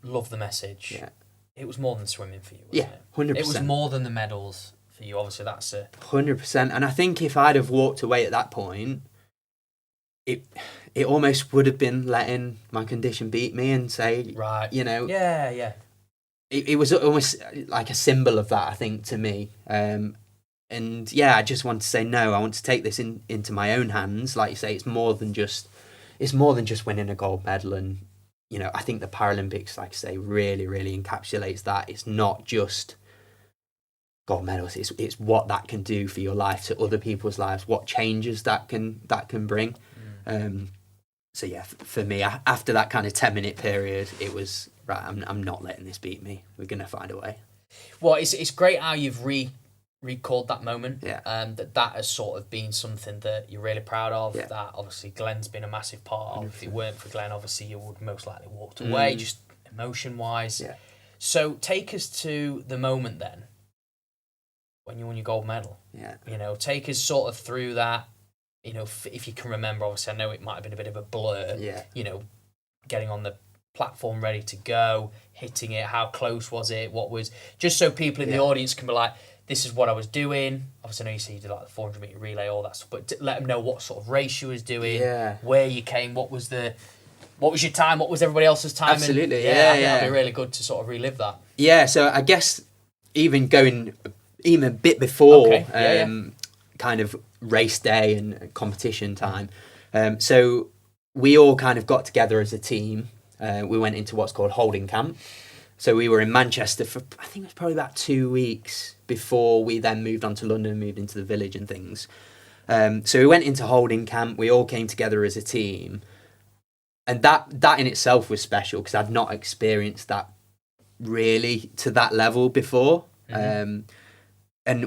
love the message. Yeah. It was more than swimming for you, wasn't it? 100%. It was more than the medals for you. Obviously, that's 100%. And I think if I'd have walked away at that point, it almost would have been letting my condition beat me and say, Yeah. It was almost like a symbol of that, I think, to me. And I just want to say, no, I want to take this into my own hands. Like you say, it's more than just winning a gold medal. And, I think the Paralympics, like I say, really, really encapsulates that. It's not just gold medals. It's what that can do for your life, to other people's lives, what changes that can bring. For me, after that kind of 10-minute period, it was, right, I'm not letting this beat me. We're going to find a way. Well, it's great how you've recalled that moment. Yeah. That has sort of been something that you're really proud of. Yeah. That obviously Glenn's been a massive part of. If it weren't for Glenn, obviously you would most likely walked away, just emotion-wise. Yeah. So take us to the moment then, when you won your gold medal. Yeah. Take us sort of through that. If you can remember, obviously I know it might have been a bit of a blur. Yeah. Getting on the platform ready to go, hitting it, how close was it, what was, just so people in the audience can be like, this is what I was doing. Obviously I know you said you did like the 400 metre relay, all that stuff, but let them know what sort of race you was doing, where you came, what was your time, what was everybody else's time. Absolutely. And, that'd be really good to sort of relive that. Yeah, so I guess even a bit before kind of race day and competition time, so we all kind of got together as a team. We went into what's called holding camp. So we were in Manchester for, I think it was probably about 2 weeks before we then moved on to London and moved into the village and things. So we went into holding camp. We all came together as a team. And that in itself was special because I'd not experienced that really to that level before. And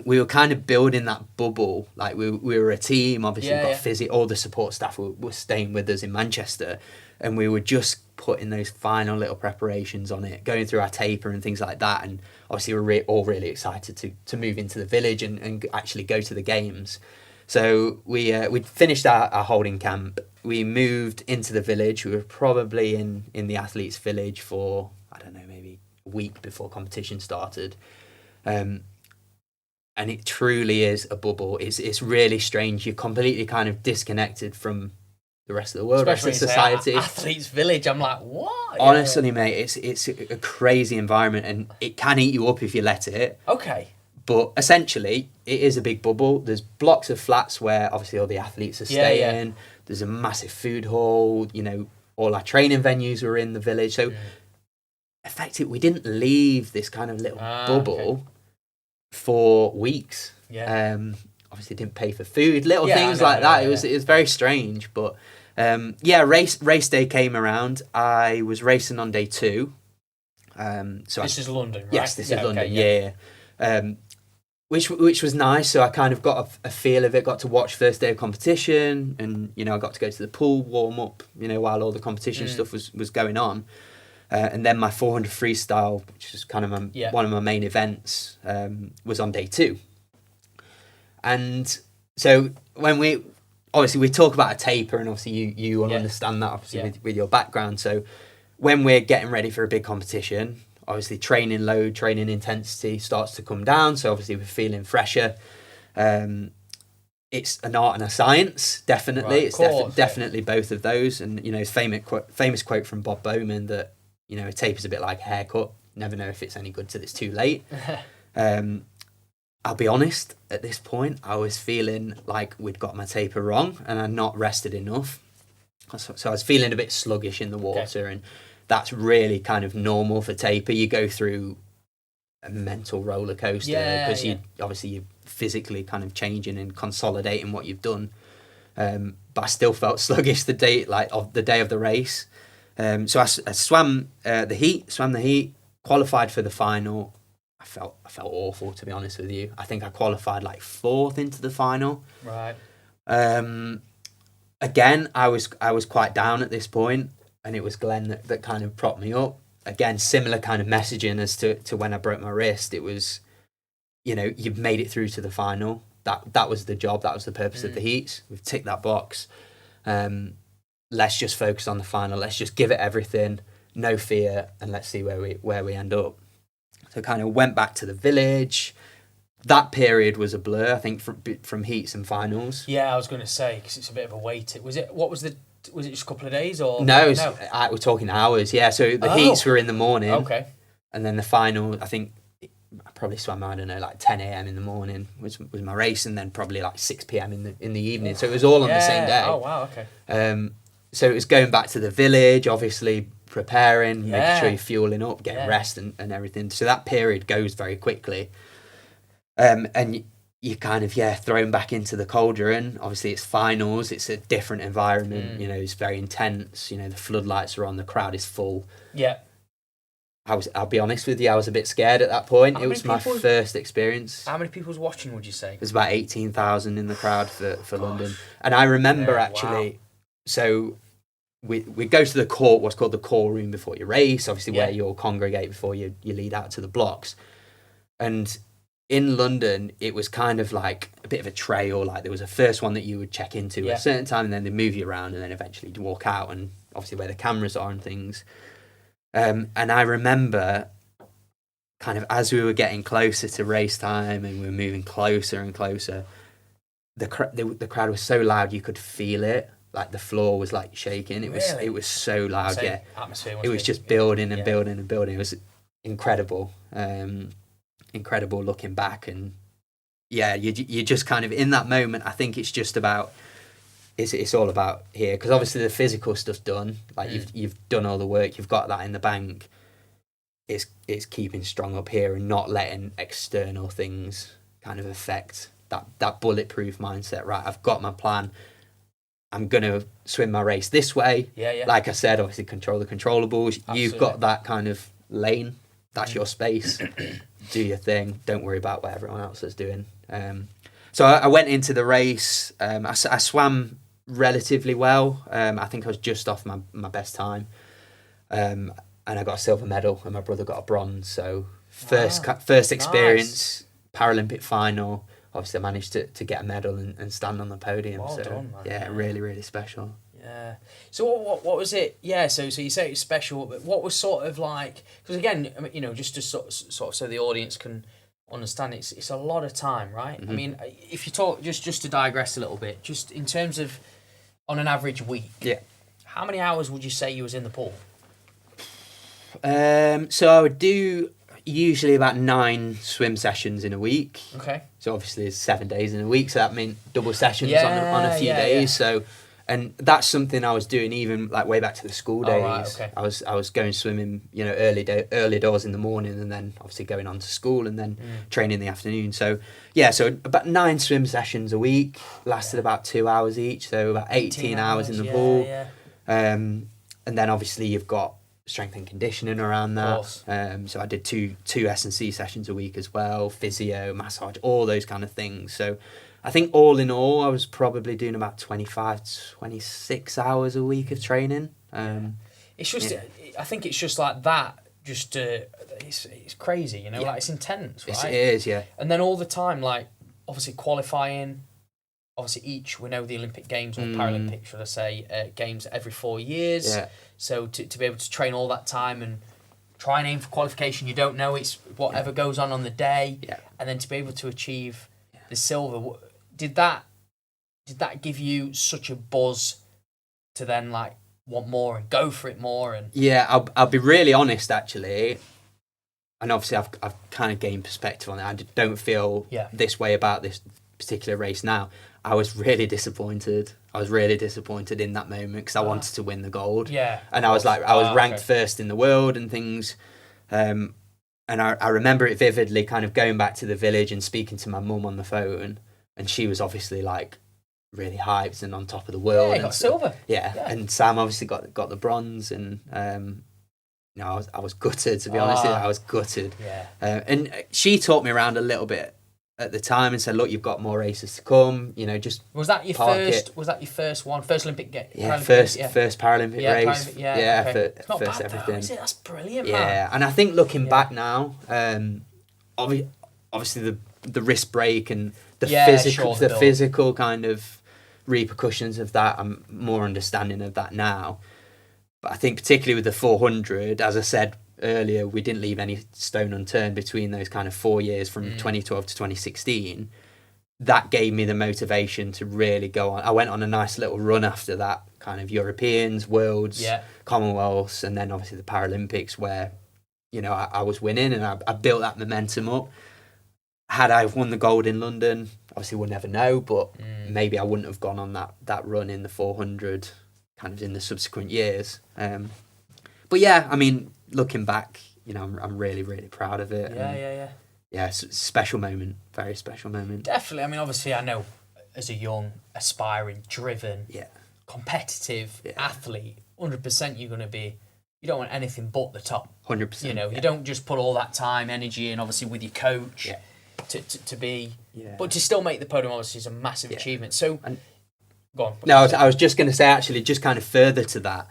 we were kind of building that bubble. Like we were a team, obviously we've got all the support staff were staying with us in Manchester. And we were just putting those final little preparations on it, going through our taper and things like that. And obviously we're all really excited to move into the village and actually go to the games. So we'd finished our holding camp. We moved into the village. We were probably in the athletes' village for, I don't know, maybe a week before competition started. And it truly is a bubble. It's really strange. You're completely kind of disconnected from the rest of the world, especially rest of society. Athletes' village, I'm like, what? Honestly, mate, it's a crazy environment, and it can eat you up if you let it. Okay. But essentially, it is a big bubble. There's blocks of flats where obviously all the athletes are staying. Yeah. There's a massive food hall. All our training venues were in the village. So, effectively, we didn't leave this kind of little bubble for weeks. Yeah. obviously didn't pay for food, little Yeah, things I know, like that. yeah, It was very strange, but race day came around. I was racing on day 2. This is London, right? Yes, this is London. Okay, yeah. Which was nice. So I kind of got a feel of it. Got to watch first day of competition, and I got to go to the pool, warm up. While all the competition stuff was going on, and then my 400 freestyle, which was kind of one of my main events, was on day 2. And so when we talk about a taper, and obviously you will understand that obviously with your background. So when we're getting ready for a big competition, obviously training load, training intensity starts to come down. So obviously we're feeling fresher. It's an art and a science, definitely. Right, It's definitely both of those. And famous quote from Bob Bowman that a taper's a bit like a haircut. Never know if it's any good till it's too late. I'll be honest, at this point, I was feeling like we'd got my taper wrong and I'd not rested enough. So I was feeling a bit sluggish in the water, and that's really kind of normal for taper. You go through a mental roller coaster because you're physically kind of changing and consolidating what you've done. But I still felt sluggish the day of the race. So I swam the heat, qualified for the final. I felt awful, to be honest with you. I think I qualified like 4th into the final. Right. Again, I was quite down at this point, and it was Glenn that kind of propped me up. Again, similar kind of messaging as to when I broke my wrist. It was, you've made it through to the final. That was the job. That was the purpose of the heats. We've ticked that box. Let's just focus on the final. Let's just give it everything. No fear, and let's see where we end up. So kind of went back to the village. That period was a blur, I think, from heats and finals. Yeah, I was going to say, because it's a bit of a wait. Was it just a couple of days or? No, we're talking hours, yeah. So the heats were in the morning. Okay. And then the final, I think, I probably swam, I don't know, like 10 a.m. in the morning was my race, and then probably like 6 p.m. in the evening. So it was all on the same day. Oh, wow, okay. So it was going back to the village, obviously preparing, making sure you're fueling up, getting rest and everything. So that period goes very quickly. And you kind of, thrown back into the cauldron. Obviously it's finals, it's a different environment, it's very intense, the floodlights are on, the crowd is full. Yeah. I'll be honest with you, I was a bit scared at that point. It was my first experience. How many people was watching, would you say? There's about 18,000 in the crowd for London. And I remember so we go to the court, what's called the core room before your race, obviously where you'll congregate before you lead out to the blocks. And in London, it was kind of like a bit of a trail. Like there was a first one that you would check into at a certain time, and then they move you around, and then eventually you walk out, and obviously where the cameras are and things. And I remember kind of as we were getting closer to race time and we were moving closer and closer, the crowd was so loud you could feel it. Like the floor was like shaking. It was so loud. Same atmosphere. It was just building and building and building. It was incredible. Incredible looking back, and you just kind of in that moment. I think it's just about it's all about here, because obviously the physical stuff's done. Like you've done all the work. You've got that in the bank. It's keeping strong up here and not letting external things kind of affect that bulletproof mindset. Right, I've got my plan. I'm going to swim my race this way. Yeah. Like I said, obviously control the controllables. Absolutely. You've got that kind of lane. That's your space. Do your thing. Don't worry about what everyone else is doing. So I went into the race. I swam relatively well. I think I was just off my best time. And I got a silver medal, and my brother got a bronze. So first experience, nice. Paralympic final. Obviously, I managed to get a medal and stand on the podium. Well done, man. Really, really special. Yeah. So what was it? Yeah. So you say it's special, but what was sort of like? Because again, I mean, just to sort of so the audience can understand, it's a lot of time, right? Mm-hmm. I mean, if you talk just to digress a little bit, just in terms of on an average week, how many hours would you say you was in the pool? So I would do usually about 9 swim sessions in a week. Okay. So obviously it's 7 days in a week, so that means double sessions on a few days. Yeah. So And that's something I was doing even like way back to the school days. Oh, right, okay. I was going swimming, you know, early doors in the morning, and then obviously going on to school, and then training in the afternoon. So yeah, so about 9 swim sessions a week, lasted about 2 hours each, so about 18 hours in the pool. Yeah. And then obviously you've got strength and conditioning around that. So I did two S&C sessions a week as well, physio, massage, all those kind of things. So I think all in all, I was probably doing about 25, 26 hours a week of training. It's just, I think it's just like that. Just, it's crazy, you know, like it's intense, right? It is, yeah. And then all the time, like obviously qualifying. Obviously, we know the Olympic Games or Paralympic, should I say, games every 4 years. Yeah. So to be able to train all that time and try and aim for qualification, you don't know, it's whatever goes on the day. Yeah. And then to be able to achieve the silver, did that give you such a buzz to then like want more and go for it more? And yeah, I'll be really honest actually. And obviously I've kind of gained perspective on it. I don't feel this way about this particular race now. I was really disappointed. I was really disappointed in that moment because I wanted to win the gold. Yeah. And I was like, I was ranked first in the world and things. And I remember it vividly, kind of going back to the village and speaking to my mum on the phone. And she was obviously like really hyped and on top of the world. Yeah, got silver. Yeah. And Sam obviously got the bronze. And you know, I was gutted, to be honest with you. I was gutted. Yeah. And she talked me around a little bit at the time and said, look, you've got more races to come, you know, just was that your first Olympic game? Yeah, first Paralympic race. Okay. It's not first bad everything. though, is it? That's brilliant, man. Yeah, and I think looking back now, obviously the wrist break and the physical kind of repercussions of that, I'm more understanding of that now. But I think particularly with the 400, as I said earlier, we didn't leave any stone unturned between those kind of 4 years from 2012 to 2016. That gave me the motivation to really go on. I went on a nice little run after that, kind of Europeans, Worlds, Commonwealths, and then obviously the Paralympics where, you know, I was winning and I built that momentum up. Had I won the gold in London, obviously we'll never know, but maybe I wouldn't have gone on that run in the 400 kind of in the subsequent years. But yeah, I mean, looking back, you know, I'm really, really proud of it. Yeah, it's a special moment, very special moment. Definitely. I mean, obviously, I know as a young, aspiring, driven, competitive athlete, 100% you're going to be, you don't want anything but the top. 100%. You know, you don't just put all that time, energy in, obviously, with your coach to be, but to still make the podium, obviously, is a massive achievement. So, go on. No, I was just going to say, actually, just kind of further to that.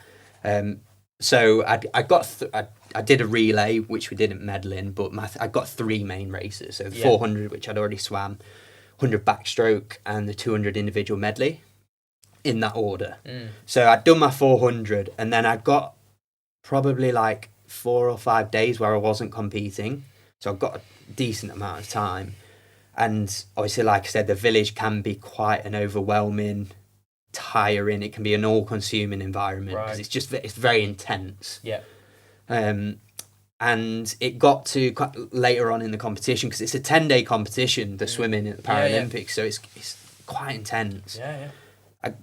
So I did a relay, which we didn't medal in, but I got 3 main races. So the 400, which I'd already swam, 100 backstroke, and the 200 individual medley, in that order. So I'd done my 400, and then I got probably like 4 or 5 days where I wasn't competing. So I've got a decent amount of time. And obviously, like I said, the village can be quite an overwhelming, tiring, it can be an all-consuming environment because it's very intense. And it got to quite later on in the competition because it's a 10-day competition, the swimming at the Paralympics, so it's quite intense.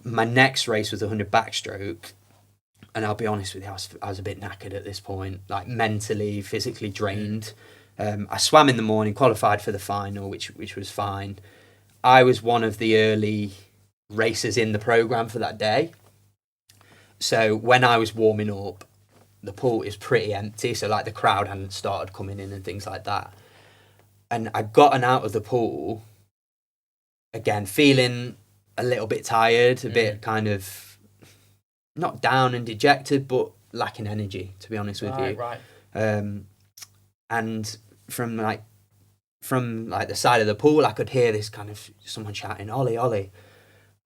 My next race was 100 backstroke, and I'll be honest with you, I was a bit knackered at this point, like mentally, physically drained. I swam in the morning, qualified for the final, which was fine. I was one of the early races in the programme for that day. So when I was warming up, the pool is pretty empty, so like the crowd hadn't started coming in and things like that. And I'd gotten out of the pool, again, feeling a little bit tired, a bit kind of, not down and dejected, but lacking energy, to be honest with you. And from the side of the pool, I could hear this kind of someone shouting, Ollie, Ollie.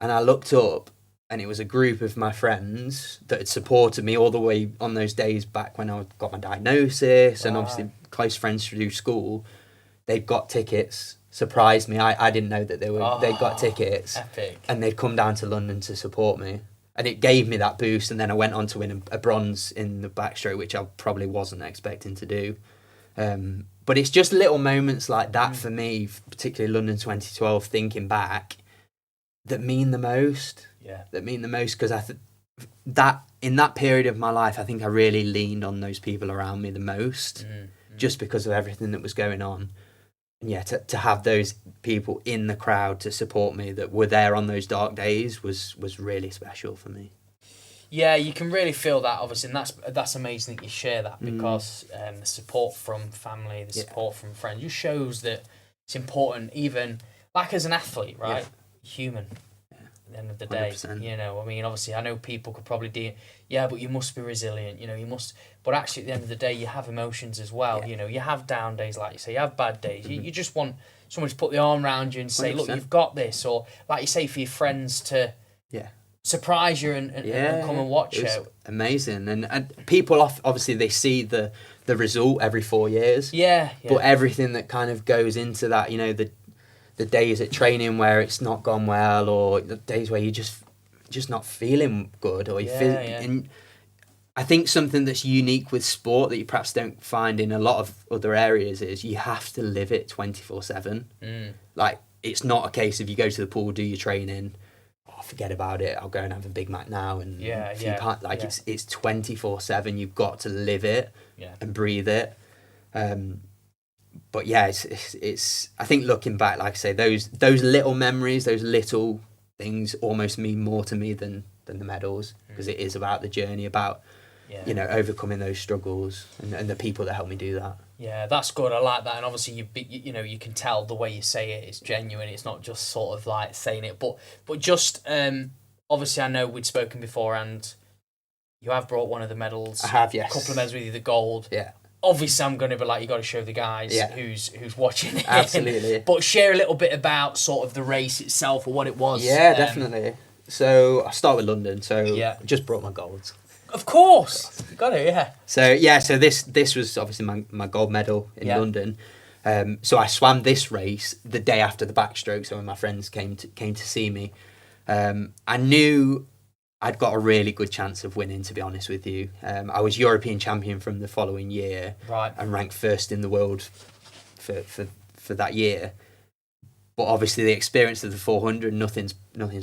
And I looked up, and it was a group of my friends that had supported me all the way on those days back when I got my diagnosis, and obviously close friends through school. They'd got tickets, surprised me. I didn't know that they'd got tickets. Epic. And they'd come down to London to support me. And it gave me that boost, and then I went on to win a bronze in the backstroke, which I probably wasn't expecting to do. But it's just little moments like that for me, particularly London 2012, thinking back, that mean the most. that mean the most, because that in that period of my life, I think I really leaned on those people around me the most, just because of everything that was going on. And yeah, to have those people in the crowd to support me that were there on those dark days was really special for me. Yeah, you can really feel that, obviously, and that's amazing that you share that, because the support from family, the support from friends, just shows that it's important, even like as an athlete, right? Human. At the end of the day, 100%. you know, I mean, obviously, I know people could probably do, but you must be resilient, you know, you must. But actually, at the end of the day, you have emotions as well. You know, you have down days, like you say, you have bad days. You just want someone to put the arm around you and say, 100%. look, you've got this, or like you say, for your friends to surprise you and come and watch it. Amazing. And people obviously they see the result every 4 years. But everything that kind of goes into that, you know, the days at training where it's not gone well, or the days where you're just not feeling good, or you feel. And I think something that's unique with sport that you perhaps don't find in a lot of other areas is you have to live it 24/7. Like, it's not a case of you go to the pool, do your training, forget about it, I'll go and have a Big Mac now, and it's 24/7. You've got to live it and breathe it. But yeah, it's I think looking back, like I say, those little memories, those little things almost mean more to me than the medals, because it is about the journey, about you know, overcoming those struggles, and the people that help me do that. Yeah, that's good. I like that. And obviously, you know, you can tell the way you say it, it's genuine. It's not just sort of like saying it, but just obviously, I know we'd spoken before, and you have brought one of the medals. I have, yes. A couple of medals with you, the gold. Yeah. Obviously, I'm going to be like, you got to show the guys who's watching it. Absolutely. But share a little bit about sort of the race itself, or what it was. Yeah, definitely. So I'll start with London. So I just brought my golds. Of course, you got it. So so this was obviously my gold medal in London. So I swam this race the day after the backstroke. So when my friends came to see me, I knew I'd got a really good chance of winning, to be honest with you. I was European champion from the following year, and ranked first in the world for that year. But obviously, the experience of the 400, nothing's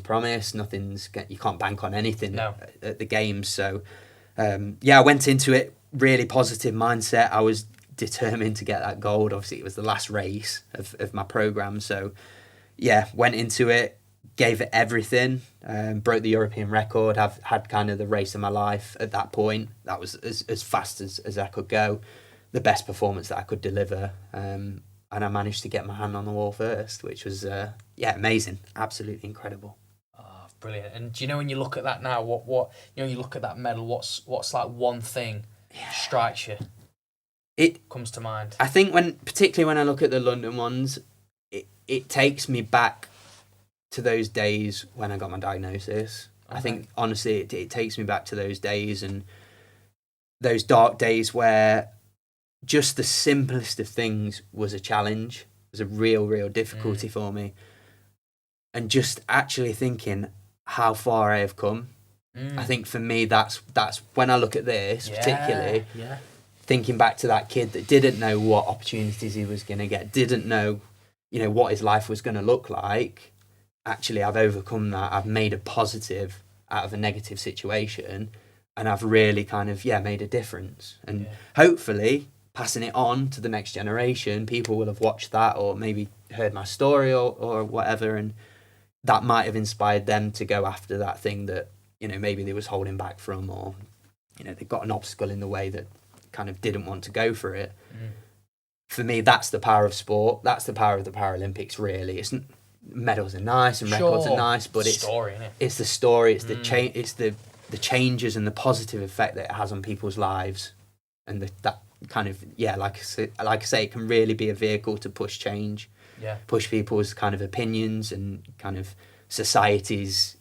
promised. You can't bank on anything at the games. So, I went into it really positive mindset. I was determined to get that gold. Obviously, it was the last race of my program. So, went into it, gave it everything. Broke the European record. I've had kind of the race of my life at that point. That was as fast as I could go. The best performance that I could deliver. And I managed to get my hand on the wall first, which was, amazing. Absolutely incredible. Oh, brilliant. And do you know, when you look at that now, what you know, you look at that medal, what's like one thing strikes you? It comes to mind. I think particularly when I look at the London ones, it takes me back to those days when I got my diagnosis. I think, honestly, it takes me back to those days, and those dark days where just the simplest of things was a challenge. It was a real difficulty for me. And just actually thinking how far I have come. I think for me, that's when I look at this, particularly, thinking back to that kid that didn't know what opportunities he was going to get, didn't know, you know, what his life was going to look like. Actually, I've overcome that. I've made a positive out of a negative situation, and I've really kind of, made a difference. And hopefully, passing it on to the next generation, people will have watched that, or maybe heard my story or whatever, and that might have inspired them to go after that thing that, you know, maybe they was holding back from, or, you know, they got an obstacle in the way that kind of didn't want to go for it. For me, that's the power of sport. That's the power of the Paralympics, really. Medals are nice and records are nice, but it's the story, it's the the changes and the positive effect that it has on people's lives, and that kind of like I say, it can really be a vehicle to push change, push people's kind of opinions and kind of society's,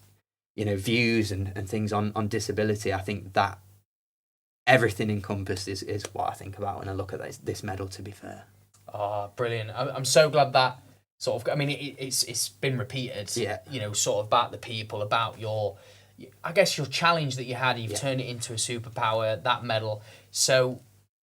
you know, views and things on disability. I think that everything encompassed is what I think about when I look at this medal, to be fair. Oh, brilliant. I'm so glad that sort of, I mean, it's been repeated, you know, sort of about the people, about I guess your challenge that you had, you've turned it into a superpower, that medal. So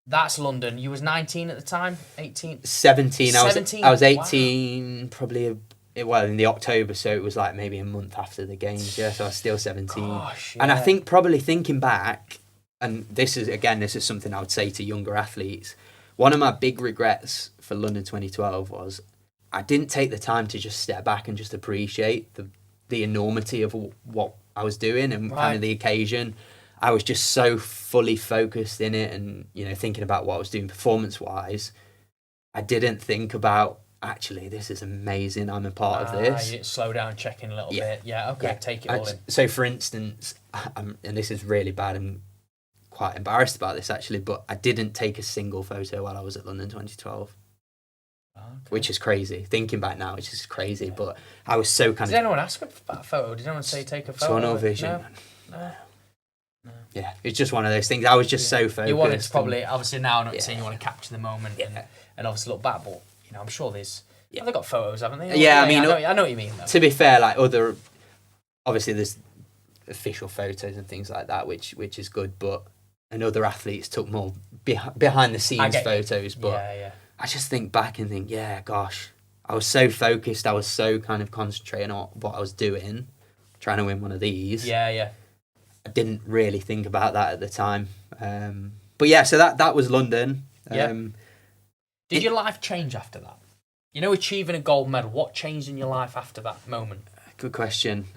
that's London. You was 19 at the time? 18? 17. 17? I was 18, probably in the October, so it was like maybe a month after the games. Yeah, so I was still 17. Gosh, And I think probably thinking back, and this is something I would say to younger athletes. One of my big regrets for London 2012 was I didn't take the time to just step back and just appreciate the enormity of what I was doing and kind of the occasion. I was just so fully focused in it, and thinking about what I was doing performance wise. I didn't think about, actually, this is amazing. I'm a part of this. You slow down, check in a little bit. Yeah, okay, take it all in. So, for instance, and this is really bad, I'm quite embarrassed about this actually, but I didn't take a single photo while I was at London 2012. Which is crazy. Thinking back now, it's just crazy. But I was so kind of... Did anyone ask about a photo? Did anyone say take a photo? Tunnel vision. No. Yeah, it's just one of those things. I was just so focused. You wanted to probably, obviously now I'm not saying you want to capture the moment and obviously look back, but I'm sure there's... They've got photos, haven't they? Yeah, I mean... I know what you mean, though. To be fair, like obviously there's official photos and things like that, which is good, but... And other athletes took more behind the scenes photos, but... I just think back and think, gosh, I was so focused. I was so kind of concentrating on what I was doing, trying to win one of these. Yeah. I didn't really think about that at the time. But yeah, so that was London. Did your life change after that? Achieving a gold medal, what changed in your life after that moment? Good question.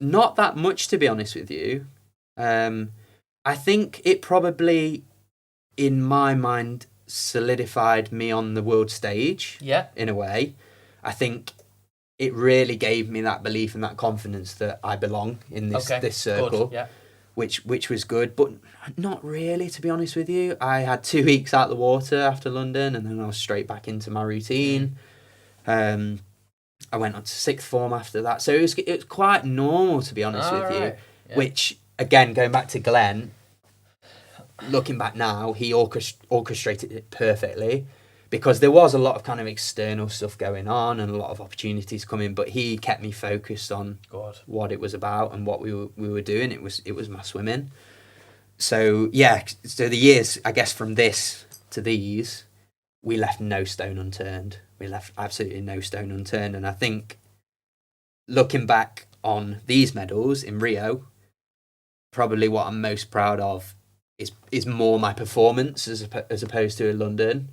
Not that much, to be honest with you. I think it probably, in my mind, solidified me on the world stage. In a way. I think it really gave me that belief and that confidence that I belong in this circle. Good. Which was good, but not really, to be honest with you. I had 2 weeks out the water after London, and then I was straight back into my routine. I went on to sixth form after that, so it was quite normal, to be honest with you. Yeah. Which, again, going back to Glenn, looking back now, he orchestrated it perfectly, because there was a lot of kind of external stuff going on and a lot of opportunities coming, but he kept me focused on what it was about and what we were doing. It was my swimming. So so the years, I guess, from this to these, we left no stone unturned. We left absolutely no stone unturned, and I think looking back on these medals in Rio, probably what I'm most proud of is more my performance as opposed to in London.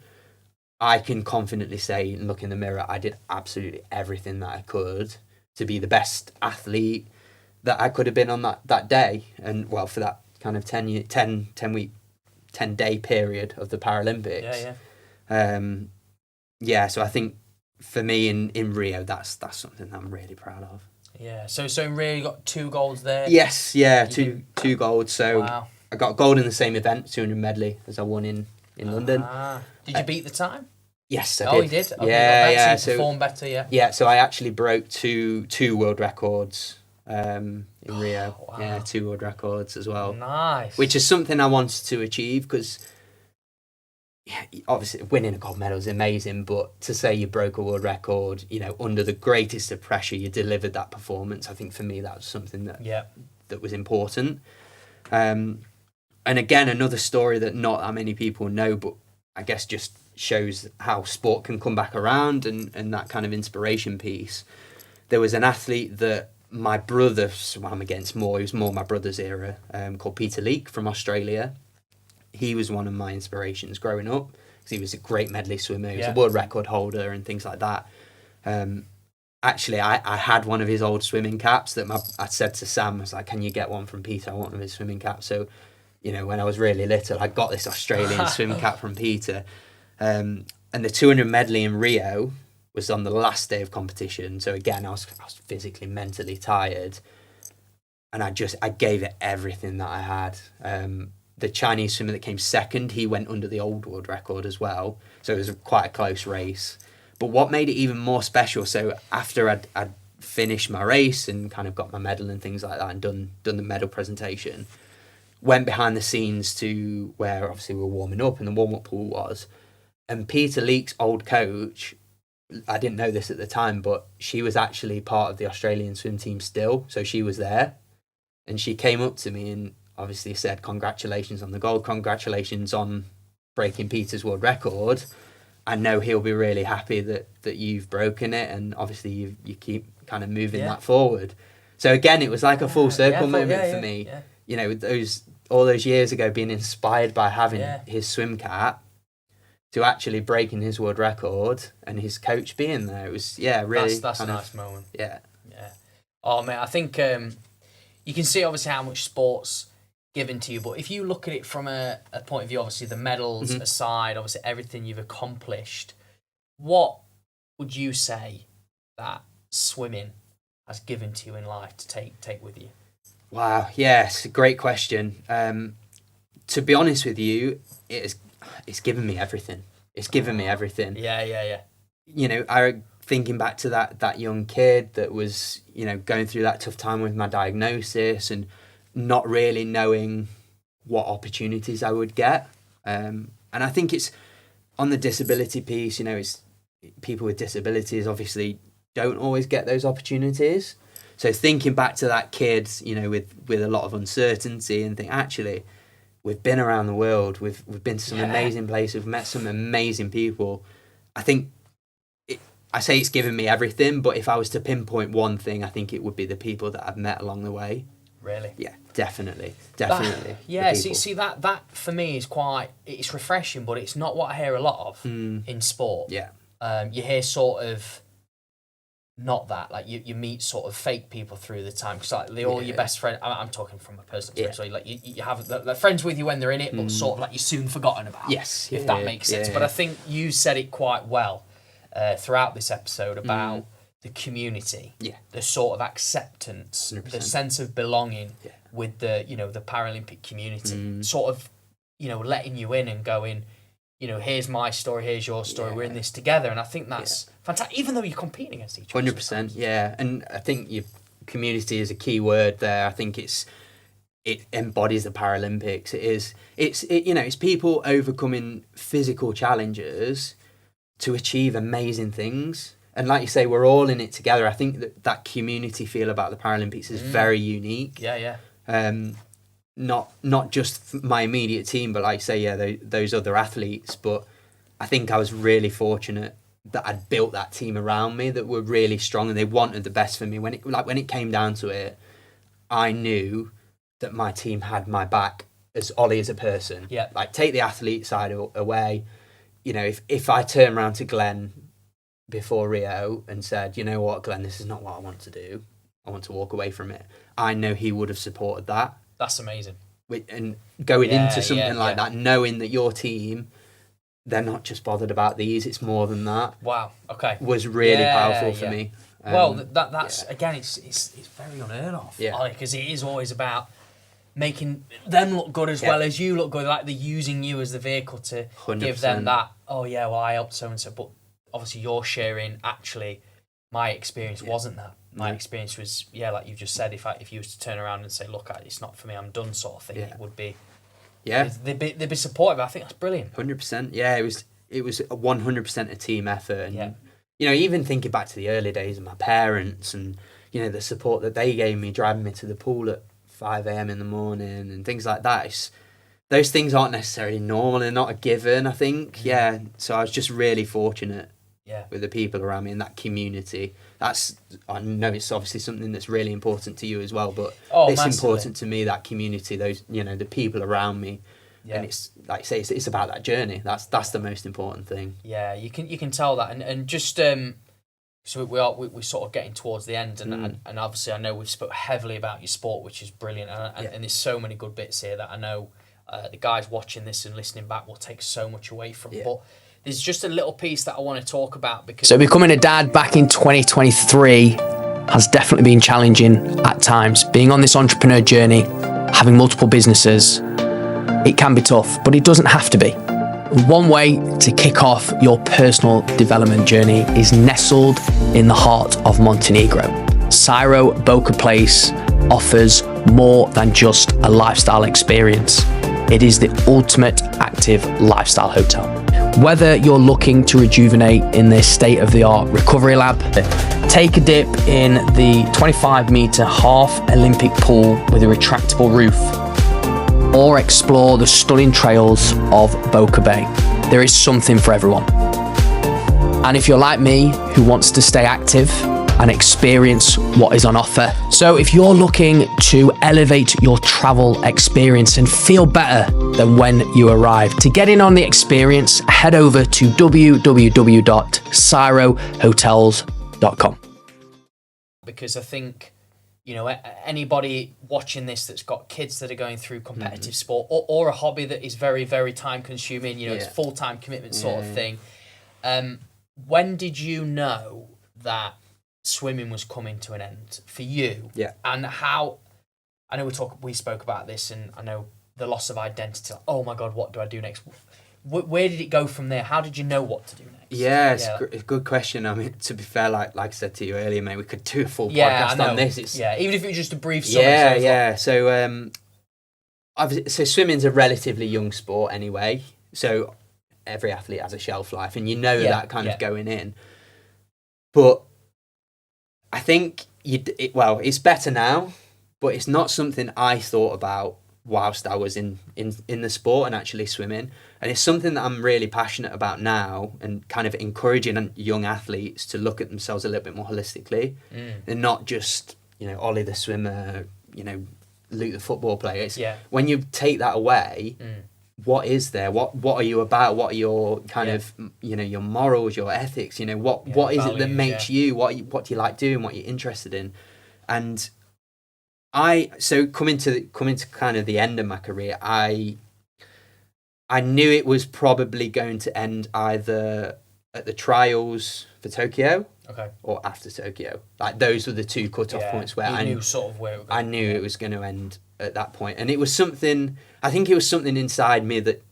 I can confidently say, and look in the mirror, I did absolutely everything that I could to be the best athlete that I could have been on that day. And well, for that kind of 10 day period of the Paralympics. So I think for me in Rio, that's something that I'm really proud of. Yeah. So in Rio, you got 2 golds there? Yes. Yeah. Two golds. So wow. I got gold in the same event, 200 medley, as I won in London. Did you beat the time? Yes, I did. Oh, you did? Okay, so you performed better, Yeah, so I actually broke two world records in Rio. Wow. Yeah, 2 world records as well. Nice. Which is something I wanted to achieve, because obviously winning a gold medal is amazing, but to say you broke a world record, under the greatest of pressure, you delivered that performance. I think for me that was something that was important. And again, another story that not that many people know, but I guess just shows how sport can come back around and that kind of inspiration piece. There was an athlete that my brother swam against more. He was more my brother's era, called Peter Leak from Australia. He was one of my inspirations growing up, because he was a great medley swimmer. He was a world record holder and things like that. Actually, I had one of his old swimming caps that I said to Sam, I was like, can you get one from Peter? I want one of his swimming caps. So, when I was really little, I got this Australian swim cap from Peter. And the 200 medley in Rio was on the last day of competition. So again, I was physically, mentally tired. And I gave it everything that I had. The Chinese swimmer that came second, he went under the old world record as well. So it was quite a close race. But what made it even more special, so after I'd finished my race and kind of got my medal and things like that and done the medal presentation, went behind the scenes to where obviously we were warming up and the warm-up pool was. And Peter Leak's old coach, I didn't know this at the time, but she was actually part of the Australian swim team still. So she was there. And she came up to me and obviously said, congratulations on the gold, congratulations on breaking Peter's world record. I know he'll be really happy that you've broken it, and obviously you keep kind of moving that forward. So again, it was like a full circle moment for me. Yeah. You know, all those years ago, being inspired by having his swim cap, to actually breaking his world record and his coach being there. It was really that's a nice moment. Yeah. Oh man, I think you can see obviously how much sport's given to you, but if you look at it from a point of view, obviously the medals aside, obviously everything you've accomplished, what would you say that swimming has given to you in life to take with you? Wow, yes, great question. To be honest with you, it's given me everything. It's given me everything. Yeah. You know, thinking back to that young kid that was, you know, going through that tough time with my diagnosis and not really knowing what opportunities I would get. And I think it's on the disability piece, you know, it's people with disabilities obviously don't always get those opportunities. So thinking back to that kid, you know, with a lot of uncertainty, and think, actually, we've been around the world, we've been to some amazing places, we've met some amazing people. I think I say it's given me everything, but if I was to pinpoint one thing, I think it would be the people that I've met along the way. Really? Yeah, definitely. See that for me is it's refreshing, but it's not what I hear a lot of in sport. Yeah. You hear sort of not that, like you meet sort of fake people through the time, because like all your best friends, I'm talking from a personal experience, so like you have they're friends with you when they're in it, but sort of like you're soon forgotten about. Yes. If that makes sense. But I think you said it quite well throughout this episode about the community, the sort of acceptance, 100%. The sense of belonging with the Paralympic community, sort of, letting you in and going, here's my story, here's your story, we're in this together. And I think that's fantastic, even though you're competing against each other. 100%, yeah. And I think your community is a key word there. I think it embodies the Paralympics. It's people overcoming physical challenges to achieve amazing things. And like you say, we're all in it together. I think that community feel about the Paralympics is very unique. Yeah. Not just my immediate team, but like you say, those other athletes. But I think I was really fortunate that I'd built that team around me that were really strong and they wanted the best for me. When it came down to it, I knew that my team had my back as Ollie as a person. Yeah. Like, take the athlete side away. If I turn around to Glenn before Rio and said, you know what, Glenn, this is not what I want to do, I want to walk away from it, I know he would have supported that. That's amazing. And going into something like that, knowing that your team, they're not just bothered about these, it's more than that. Wow. Okay. Was really powerful for me. That's again, it's very unheard of. Yeah. Because it is always about making them look good as well as you look good. Like they're using you as the vehicle to 100%. Give them that. Oh yeah, well I helped so and so, but obviously you're sharing. Actually, my experience wasn't that. My experience was, like you just said, if you was to turn around and say, look, it's not for me, I'm done, sort of thing, it would be, they'd be supportive. I think that's brilliant. 100%. Yeah, it was 100% a team effort, and even thinking back to the early days of my parents, and the support that they gave me, driving me to the pool at 5 a.m. in the morning and things like that. Those things aren't necessarily normal and not a given, I think. Yeah, so I was just really fortunate. With the people around me in that community. I know it's obviously something that's really important to you as well, but it's massively important to me, that community, those, the people around me. And it's like you say, it's about that journey. That's the most important thing. Yeah, you can tell that, and just so we're sort of getting towards the end, and obviously I know we've spoke heavily about your sport, which is brilliant, and there's so many good bits here that I know the guys watching this and listening back will take so much away from. But there's just a little piece that I want to talk about, because so becoming a dad back in 2023 has definitely been challenging at times. Being on this entrepreneur journey, having multiple businesses, it can be tough, but it doesn't have to be. One way to kick off your personal development journey is nestled in the heart of Montenegro. Syro Boca Place offers more than just a lifestyle experience. It is the ultimate active lifestyle hotel. Whether you're looking to rejuvenate in this state-of-the-art recovery lab, take a dip in the 25-meter half Olympic pool with a retractable roof, or explore the stunning trails of Boca Bay, there is something for everyone. and if you're like me, who wants to stay active and experience what is on offer. So if you're looking to elevate your travel experience and feel better than when you arrived, to get in on the experience, head over to www.cyrohotels.com. Because I think, anybody watching this that's got kids that are going through competitive sport or a hobby that is very, very time consuming, it's full-time commitment sort of thing. When did you know that swimming was coming to an end for you? Yeah. And how, I know we spoke about this, and I know the loss of identity, like, oh my God, what do I do next? Where did it go from there? How did you know what to do next? Yeah, it's a good question. I mean, to be fair, like I said to you earlier, mate, we could do a full podcast on this. Even if it was just a brief summary. Yeah. So, so swimming's a relatively young sport anyway. So every athlete has a shelf life, and that kind of going in. But I think it's better now, but it's not something I thought about whilst I was in the sport and actually swimming. And it's something that I'm really passionate about now, and kind of encouraging young athletes to look at themselves a little bit more holistically and not just, Ollie the swimmer, Luke the football player. It's when you take that away, what is there? What are you about? What are your kind of, your morals, your ethics? What is it that makes you? What do you like doing? What you're interested in? And coming to kind of the end of my career, I knew it was probably going to end either at the trials for Tokyo, or after Tokyo. Like those were the two cut-off points where I knew sort of where I knew it was going to end at that point. And it was something. I think it was something inside me that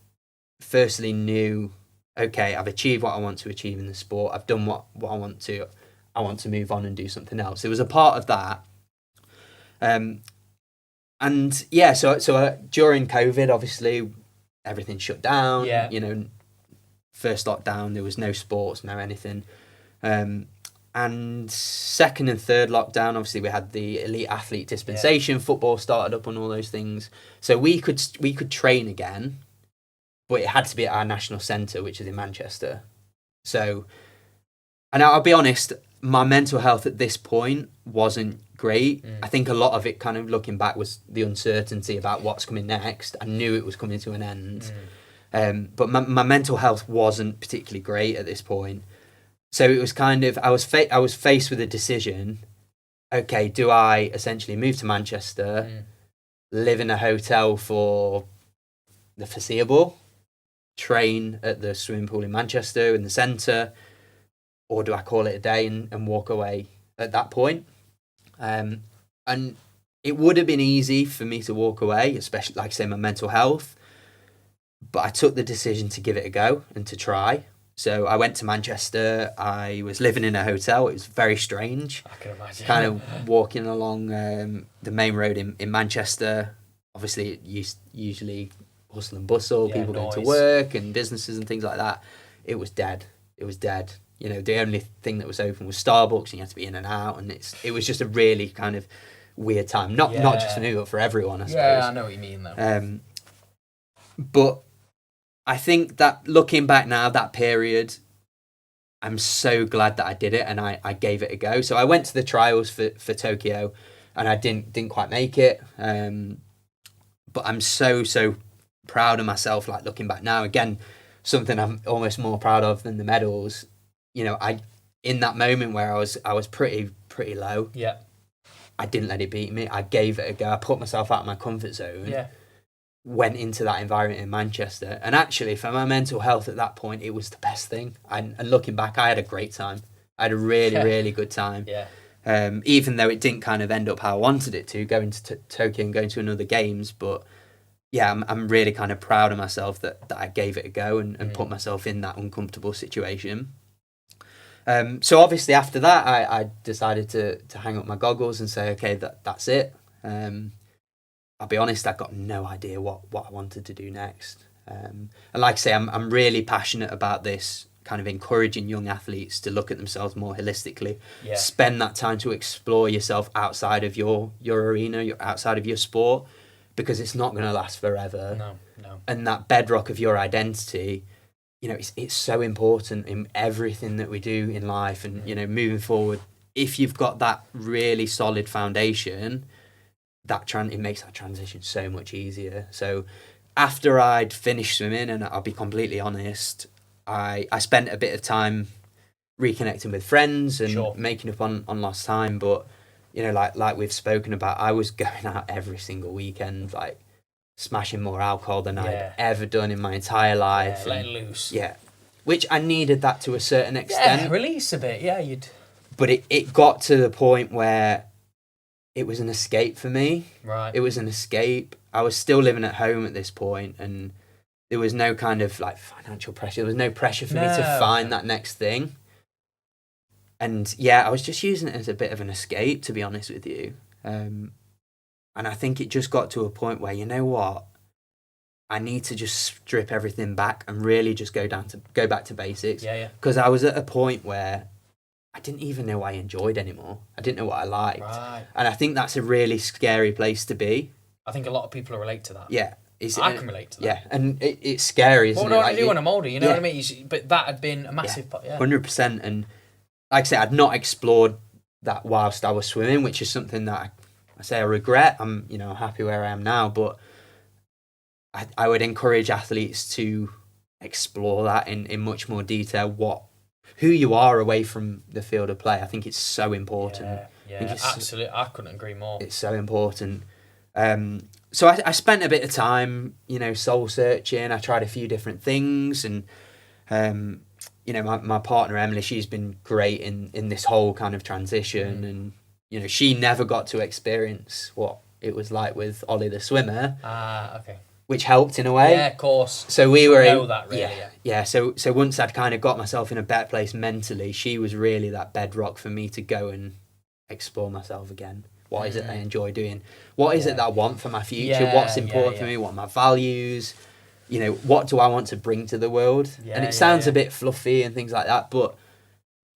firstly knew, okay, I've achieved what I want to achieve in the sport. I've done what I want to. I want to move on and do something else. It was a part of that. So during COVID, obviously, everything shut down. First lockdown, there was no sports, no anything. And second and third lockdown, obviously, we had the elite athlete dispensation. Football started up and all those things. So we could train again, but it had to be at our national centre, which is in Manchester. So, and I'll be honest, my mental health at this point wasn't great. I think a lot of it, kind of looking back, was the uncertainty about what's coming next. I knew it was coming to an end. But my mental health wasn't particularly great at this point. So it was kind of, I was faced with a decision. Okay, do I essentially move to Manchester, live in a hotel for the foreseeable, train at the swimming pool in Manchester in the centre, or do I call it a day and walk away at that point? And it would have been easy for me to walk away, especially, like I say, my mental health. But I took the decision to give it a go and to try. So I went to Manchester. I was living in a hotel. It was very strange. I can imagine. Kind of walking along the main road in Manchester. Obviously, it usually hustle and bustle, people going to work and businesses and things like that. It was dead. The only thing that was open was Starbucks, and you had to be in and out, and it was just a really kind of weird time. Not just for me, but for everyone, I suppose. Yeah, I know what you mean, though. But I think that looking back now, that period, I'm so glad that I did it and I gave it a go. So I went to the trials for Tokyo, and I didn't quite make it. But I'm so proud of myself. Like looking back now, again, something I'm almost more proud of than the medals. I in that moment where I was pretty low. Yeah. I didn't let it beat me. I gave it a go. I put myself out of my comfort zone. Yeah. Went into that environment in Manchester, and actually for my mental health at that point, it was the best thing. And looking back, I had a great time. I had a really good time. Yeah. Even though it didn't kind of end up how I wanted it to, going to Tokyo and going to another games, but yeah, I'm really kind of proud of myself that I gave it a go and put myself in that uncomfortable situation. So obviously after that, I decided to hang up my goggles and say, okay, that's it. I'll be honest, I got no idea what I wanted to do next. And like I say, I'm really passionate about this, kind of encouraging young athletes to look at themselves more holistically. Yeah. Spend that time to explore yourself outside of your arena, outside of your sport, because it's not going to last forever. No. And that bedrock of your identity, you know, it's so important in everything that we do in life, and you know, moving forward, if you've got that really solid foundation, it makes that transition so much easier. So after I'd finished swimming, and I'll be completely honest, I spent a bit of time reconnecting with friends and Sure. making up on lost time. But you know, like we've spoken about, I was going out every single weekend, like smashing more alcohol than I'd ever done in my entire life. Yeah, letting loose. Yeah, which I needed that to a certain extent. Yeah, release a bit. Yeah, you'd. But it got to the point where it was an escape for me. Right. It was an escape. I was still living at home at this point, and there was no kind of like financial pressure. There was no pressure for me to find that next thing. And yeah, I was just using it as a bit of an escape, to be honest with you. And I think it just got to a point where, you know what, I need to just strip everything back and really just go back to basics. Yeah. Because I was at a point where I didn't even know what I enjoyed anymore. I didn't know what I liked. Right. And I think that's a really scary place to be. I think a lot of people relate to that. Yeah. I can relate to that. Yeah, and it's scary, isn't it? What do I want to do when I'm older? You know what I mean? But that had been a massive part. Yeah. 100%. And like I said, I'd not explored that whilst I was swimming, which is something that I regret. I'm happy where I am now, but I would encourage athletes to explore that in much more detail, who you are away from the field of play. I think it's so important. Yeah, absolutely. I couldn't agree more. It's so important. So I spent a bit of time, soul searching. I tried a few different things, and my partner Emily, she's been great in this whole kind of transition, and she never got to experience what it was like with Ollie the swimmer. Okay. Which helped in a way. Yeah, of course. So we were know that really. Yeah. So once I'd kind of got myself in a better place mentally, she was really that bedrock for me to go and explore myself again. What is it I enjoy doing? What is it that I want for my future? What's important for me? What are my values? What do I want to bring to the world? And it sounds a bit fluffy and things like that, but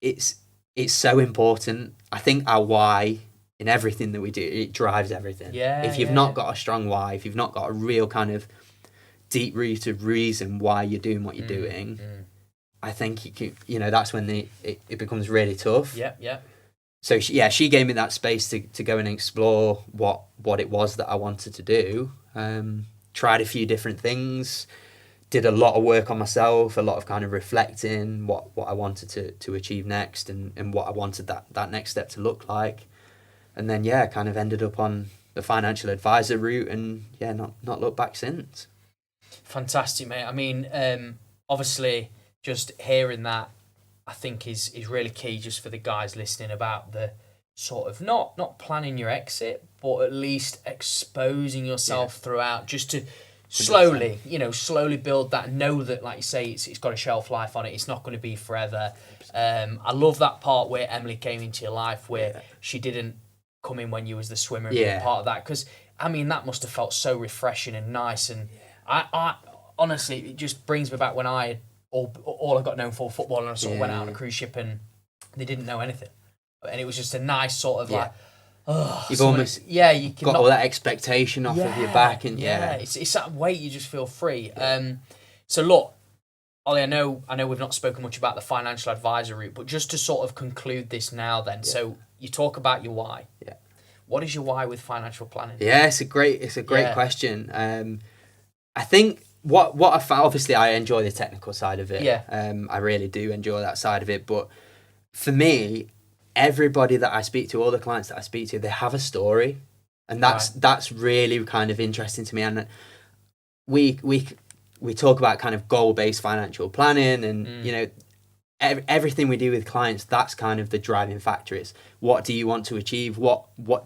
it's so important. I think our why in everything that we do, it drives everything. If you've not got a strong why, if you've not got a real kind of deep-rooted reason why you're doing what you're doing, I think that's when it becomes really tough. Yeah. So she gave me that space to go and explore what it was that I wanted to do. Tried a few different things, did a lot of work on myself, a lot of kind of reflecting what I wanted to achieve next, and what I wanted that next step to look like. And then kind of ended up on the financial advisor route, and not looked back since. Fantastic, mate. I mean, obviously, just hearing that, I think is really key, just for the guys listening, about the sort of not planning your exit, but at least exposing yourself throughout, just to slowly build that. Know that, like you say, it's got a shelf life on it. It's not going to be forever. I love that part where Emily came into your life, where she didn't come in when you was the swimmer and be a part of that, because I mean that must have felt so refreshing and nice. And I honestly, it just brings me back when I had all I got known for football, and I sort of went out on a cruise ship and they didn't know anything, and it was just a nice sort of like, you've almost you got all that expectation off of your back, and it's that weight, you just feel free. So look, Ollie, I know we've not spoken much about the financial advisor route, but just to sort of conclude this now then, so you talk about your why. Yeah. What is your why with financial planning? Yeah, it's a great question. I think what I found, obviously I enjoy the technical side of it. Yeah. I really do enjoy that side of it, but for me, everybody that I speak to, all the clients that I speak to, they have a story, and that's really kind of interesting to me. And we talk about kind of goal-based financial planning, and everything we do with clients, that's kind of the driving factor. Is what do you want to achieve? What do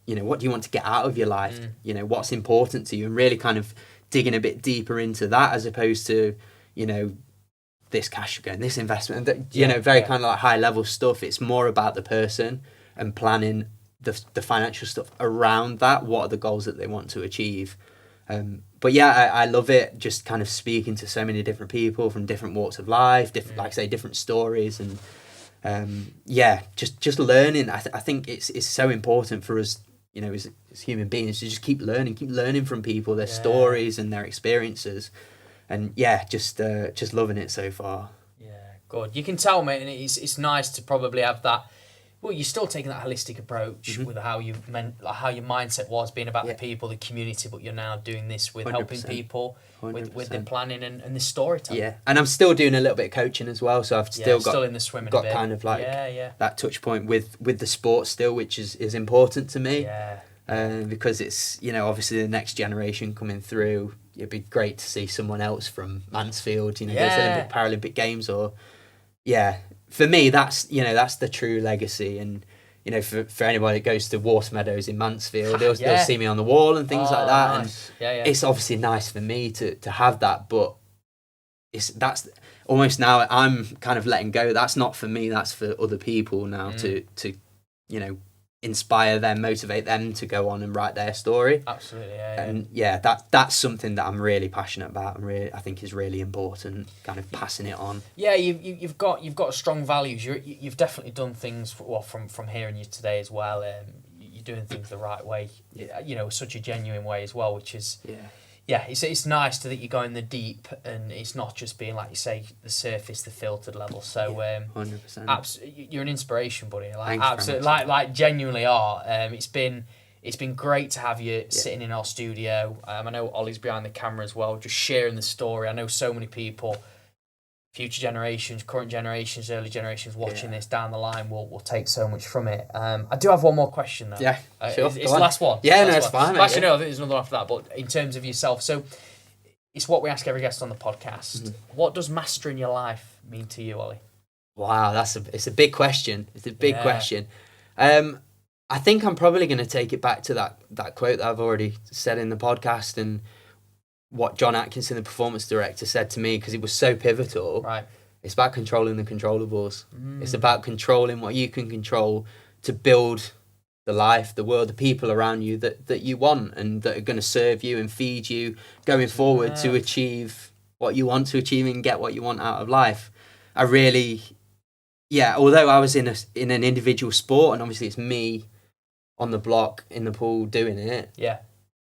you want to get out of your life? What's important to you, and really kind of digging a bit deeper into that, as opposed to this cash going, this investment, very kind of like high level stuff. It's more about the person and planning the financial stuff around that. What are the goals that they want to achieve? But I love it, just kind of speaking to so many different people from different walks of life, different, like I say, different stories, and just learning. I think it's so important for us, as human beings, to just keep learning from people, their stories and their experiences. and yeah, just loving it so far. Yeah, good. You can tell, mate, and it's nice to probably have that. Well, you're still taking that holistic approach with how your mindset was being about the people, the community, but you're now doing this with 100%. helping people 100%. with the planning and the storytelling. Yeah, and I'm still doing a little bit of coaching as well, so I've still in the swimming got a bit. kind of like that touch point with the sport still, which is important to me. Because it's, you know, obviously the next generation coming through. It'd be great to see someone else from Mansfield, you know, those Olympic Paralympic Games, or for me, that's the true legacy. And you know, for anybody that goes to Watermeadows in Mansfield, they'll see me on the wall and things like that. Nice. And it's obviously nice for me to have that, but that's almost now I'm kind of letting go. That's not for me. That's for other people now to you know, inspire them, motivate them to go on and write their story. Absolutely, And that's something that I'm really passionate about, and I think is really important, kind of passing it on. Yeah, you've got strong values. You've definitely done things from hearing you today as well. You're doing things the right way. You know, such a genuine way as well, which is it's nice that you're going the deep, and it's not just being, like you say, the surface, the filtered level. So 100%. You're an inspiration, buddy. Like Thanks absolutely, like genuinely are. It's been great to have you sitting in our studio. I know Ollie's behind the camera as well, just sharing the story. I know so many people, future generations, current generations, early generations watching this down the line will take so much from it. I do have one more question though. Yeah, sure. It's the last one. Yeah, no, it's fine. Actually, no, I think there's another after that. But in terms of yourself, so it's what we ask every guest on the podcast. Mm-hmm. What does mastering your life mean to you, Ollie? Wow, it's a big question. It's a big question. I think I'm probably going to take it back to that quote that I've already said in the podcast, and what John Atkinson, the performance director, said to me, because it was so pivotal. Right. It's about controlling the controllables. It's about controlling what you can control to build the life, the world, the people around you that you want, and that are going to serve you and feed you going forward to achieve what you want to achieve and get what you want out of life. I really, although I was in an individual sport, and obviously it's me on the block in the pool doing it. Yeah.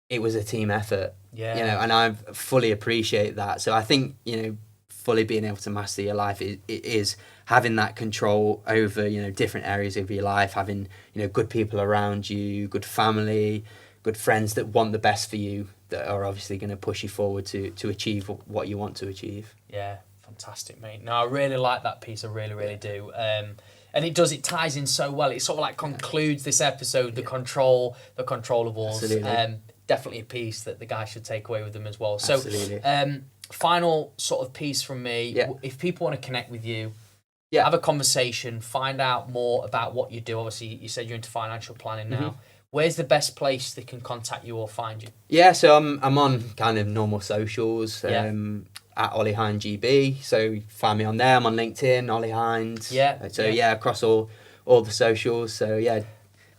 It was a team effort. Yeah. You know, and I fully appreciate that. So I think, you know, fully being able to master your life it is having that control over, you know, different areas of your life, having, you know, good people around you, good family, good friends that want the best for you, that are obviously going to push you forward to achieve what you want to achieve. Yeah, fantastic, mate. No, I really like that piece. I really, really do. And it ties in so well. It sort of like concludes this episode, the controllables. Absolutely. Definitely a piece that the guys should take away with them as well. Absolutely. So, final sort of piece from me. Yeah. If people want to connect with you, have a conversation, find out more about what you do. Obviously, you said you're into financial planning now. Mm-hmm. Where's the best place they can contact you or find you? Yeah, so I'm on kind of normal socials. At Ollie Hynd GB. So find me on there. I'm on LinkedIn, Ollie Hynd. Across all the socials. So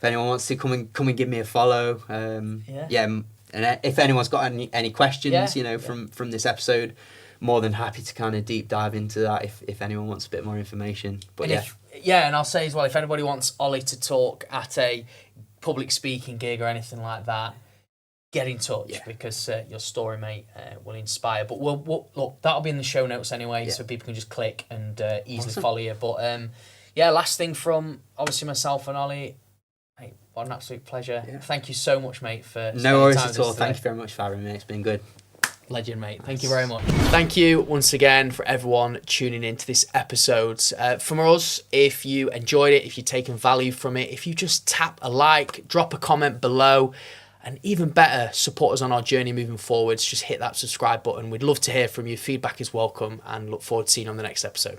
if anyone wants to come and give me a follow, and if anyone's got any questions, from this episode, more than happy to kind of deep dive into that if anyone wants a bit more information. But and I'll say as well, if anybody wants Ollie to talk at a public speaking gig or anything like that, get in touch because your story, mate, will inspire. But we'll look, that'll be in the show notes anyway, so people can just click and easily follow you. But last thing from obviously myself and Ollie. Mate, what an absolute pleasure. Yeah. Thank you so much, mate, for no worries at all. Thank you very much for having me. It's been good. Legend, mate. Thank you very much. Thank you once again for everyone tuning into this episode. From us, if you enjoyed it, if you've taken value from it, if you just tap a like, drop a comment below, and even better, support us on our journey moving forwards, just hit that subscribe button. We'd love to hear from you. Feedback is welcome, and look forward to seeing you on the next episode.